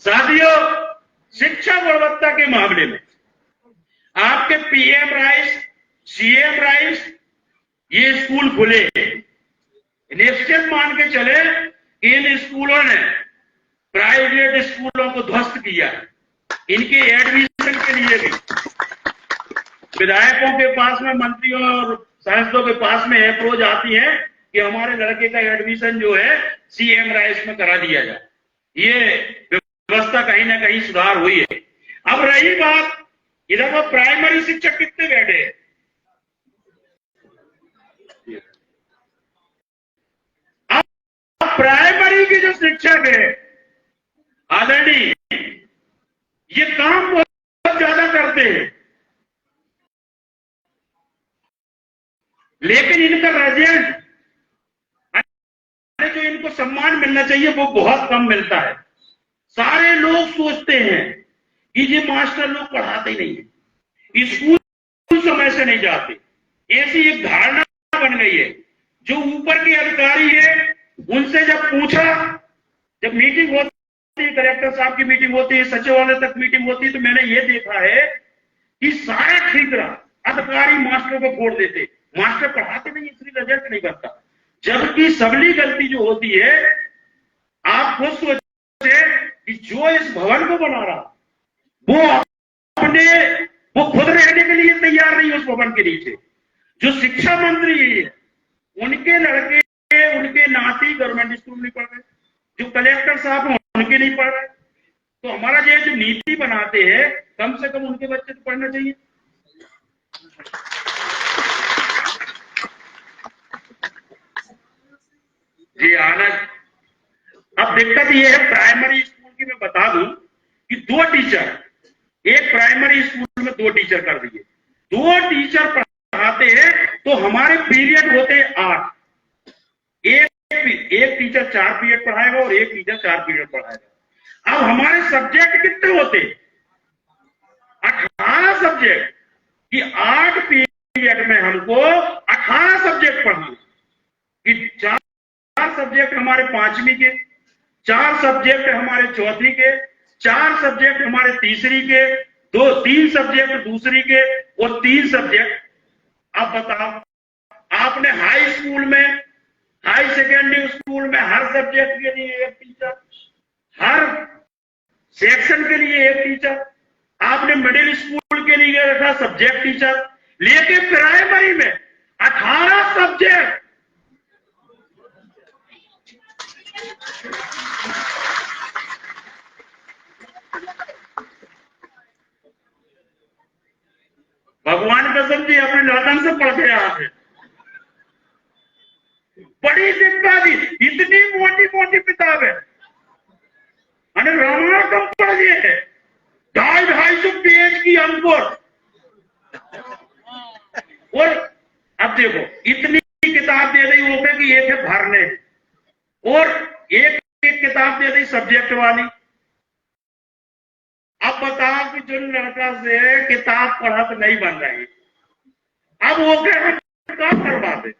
साथियों, शिक्षा गुणवत्ता के मामले में आपके पीएम राइस, सीएम राइस, ये स्कूल खुले, निश्चित मान के चले इन स्कूलों ने प्राइवेट स्कूलों को ध्वस्त किया। इनके एडमिशन के लिए भी विधायकों के पास में, मंत्रियों और सांसदों के पास में अप्रोच आती है कि हमारे लड़के का एडमिशन जो है सीएम राइस में करा दिया जाए। ये व्यवस्था कहीं ना कहीं सुधार हुई है। अब रही बात, इधर वो प्राइमरी शिक्षक कितने बैठे हैं? प्राइमरी के जो शिक्षक है आदरणीय, ये काम बहुत ज्यादा करते हैं, लेकिन इनका रिजल्ट जो इनको सम्मान मिलना चाहिए वो बहुत कम मिलता है। सारे लोग सोचते हैं कि ये मास्टर लोग पढ़ाते ही नहीं है, स्कूल समय से नहीं जाते, ऐसी एक धारणा बन गई है। जो ऊपर के अधिकारी है उनसे जब पूछा, जब मीटिंग होती है, कलेक्टर साहब की मीटिंग होती है, सचिवालय तक मीटिंग होती है, तो मैंने ये देखा है कि सारा ठीकरा अधिकारी मास्टर को फोड़ देते, मास्टर पढ़ाते नहीं, इसलिए रिजल्ट नहीं बनता। जबकि सबली गलती जो होती है, आप खुद सोचे कि जो इस भवन को बना रहा वो खुद रहने के लिए तैयार नहीं उस भवन के नीचे। जो शिक्षा मंत्री है उनके लड़के, उनके नाती गवर्नमेंट स्कूल नहीं पढ़ रहे, जो कलेक्टर साहब हैं उनके नहीं पढ़ रहे, तो हमारा जो नीति बनाते हैं कम से कम उनके बच्चे तो पढ़ना चाहिए। जी आना। अब दिक्कत ये है प्राइमरी स्कूल की, मैं बता दूं कि 2 टीचर, एक प्राइमरी स्कूल में 2 टीचर कर दिए, 2 टीचर पढ़ाते हैं तो हमारे पीरियड होते 8, एक टीचर 4 पीरियड पढ़ाएगा और एक टीचर 4 पीरियड पढ़ाएगा। अब हमारे सब्जेक्ट कितने होते? 18 सब्जेक्ट कि 8 पीरियड में हमको 18 सब्जेक्ट पढ़ाना, कि 4 सब्जेक्ट हमारे 5वीं के, 4 सब्जेक्ट हमारे 4वीं के, 4 सब्जेक्ट हमारे 3री के, 3 सब्जेक्ट दूसरी के और 3 सब्जेक्ट। अब बताओ, आपने हाई स्कूल में, हाई सेकेंडरी स्कूल में हर सब्जेक्ट के लिए एक टीचर, हर सेक्शन के लिए एक टीचर, आपने मिडिल स्कूल के लिए रखा सब्जेक्ट टीचर, लेकिन प्राइमरी में 18 सब्जेक्ट। भगवान कसम जी अपने लगन से पढ़ के आते, बड़ी शिक्षा दी, इतनी मोटी मोटी किताब है, रामायण कम पढ़ गए है, 250 पेज की अंकुर। और अब देखो इतनी किताब दे दी वो कि एक है भरने, और एक किताब दे दी सब्जेक्ट वाली। अब बताओ कि जो लड़का से किताब पढ़त नहीं बन रही, अब वो हम क्या करवाते?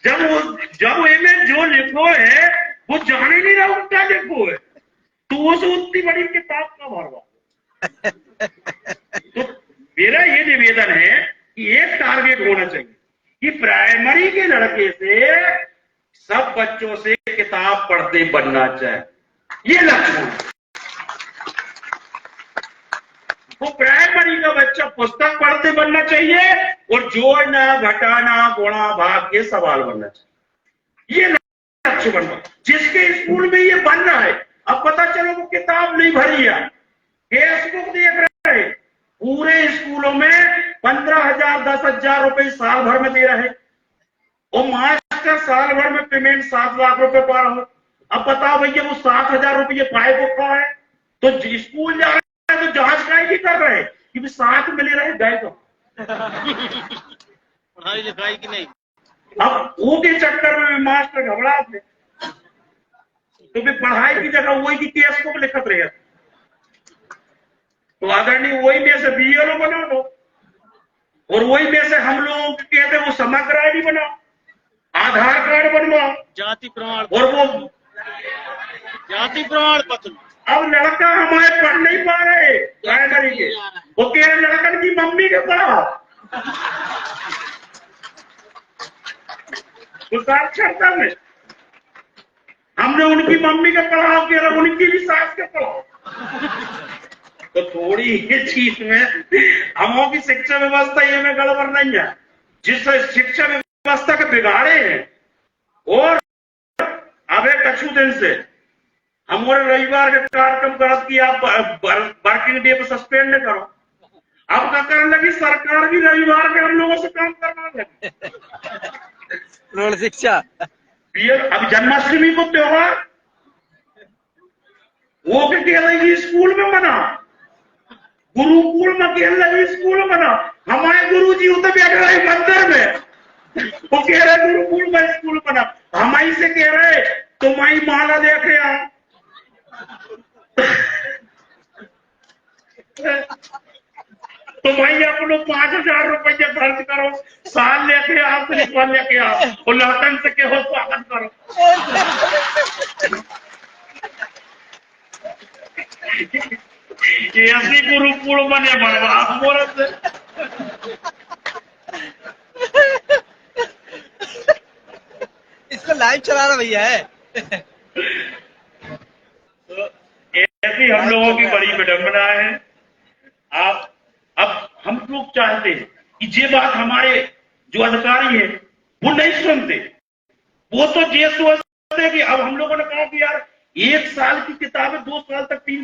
जब इनमें जो लिखो है वो जान ही नहीं रहा क्या लिखो है, तो वो से उतनी बड़ी किताब का भरवा। तो मेरा ये निवेदन है कि एक टारगेट होना चाहिए कि प्राइमरी के लड़के से सब बच्चों से किताब पढ़ते बनना चाहिए, ये लक्ष्य है। वो प्राइमरी का बच्चा पुस्तक पढ़ते बनना चाहिए और जोड़ना, घटाना, गुणा, भाग के सवाल बनना चाहिए, ये लक्ष्य बनना। जिसके स्कूल में ये बन रहा है, अब पता चलो वो किताब नहीं भरी है, फेसबुक देख रहे हैं, पूरे स्कूलों में 15,000 10,000 रुपए साल भर में दे रहे, और मास्टर साल भर में पेमेंट 7 लाख रुपए पा रहा हो। अब बताओ भैया वो 7,000 रुपये पाए को कहा है, तो स्कूल जा रहे हैं तो जांच काय की कर रहे हैं कि साथ मिले रहे गए तो पढ़ाई लिखाई की नहीं। अब वो के चक्कर में मास्टर घबरा थे, तो भी पढ़ाई की जगह वही की केस को लिखत रहे, तो आदरणीय वही में से बीएलओ बना दो, और वही में से हम लोगों को कहते हैं वो समग्र आईडी बनाओ, आधार कार्ड बनवाओ, जाति प्रमाण, और वो जाति प्रमाण पत्र। अब लड़का हमारे पढ़ नहीं पा रहे प्राइमरी के, वो कह रहे लड़कन की मम्मी के पढ़ाओ, तो साक्षरता में हमने उनकी मम्मी के पढ़ाओ, कह रहे उनकी भी सास के पढ़ाओ। तो थोड़ी ये चीज में हमों की शिक्षा व्यवस्था ये में गड़बड़ नहीं है, जिस शिक्षा व्यवस्था के बिगाड़े हैं। और अब कछु दिन से हमारे रविवार के कार्यक्रम करत की आप वर्किंग डे पे सस्पेंड नहीं करो, अब क्या करने लगी सरकार भी रविवार के हम लोगों से काम करवा लगी। रोड शिक्षा अब जन्माष्टमी को त्योहार वो क्या कह रही है स्कूल में मना, गुरुकुल में कह रही स्कूल में मना। हमारे गुरु जी उधर बैठ रहे मंदिर में, वो कह रहे गुरुकुल में स्कूल मना। हमारी से कह रहे तुम्हारी माला देखे आओ। तुम्हारी अपनो 5,000 रुपया खर्च करो, साल लेके आओ, श्रीफल लेके आओ और लौटन से कहो स्वागत करो। ऐसी गुरुकुल बने बर्बाद बोल से। इसको लाइव चला रहा भैया है। तो ऐसी हम लोगों की बड़ी विडंबना है। आप अब हम लोग चाहते हैं कि ये बात हमारे जो अधिकारी है वो नहीं सुनते। वो तो ये सोचते कि अब हम लोगों ने कहा कि यार 1 साल की किताबें 2 साल तक 3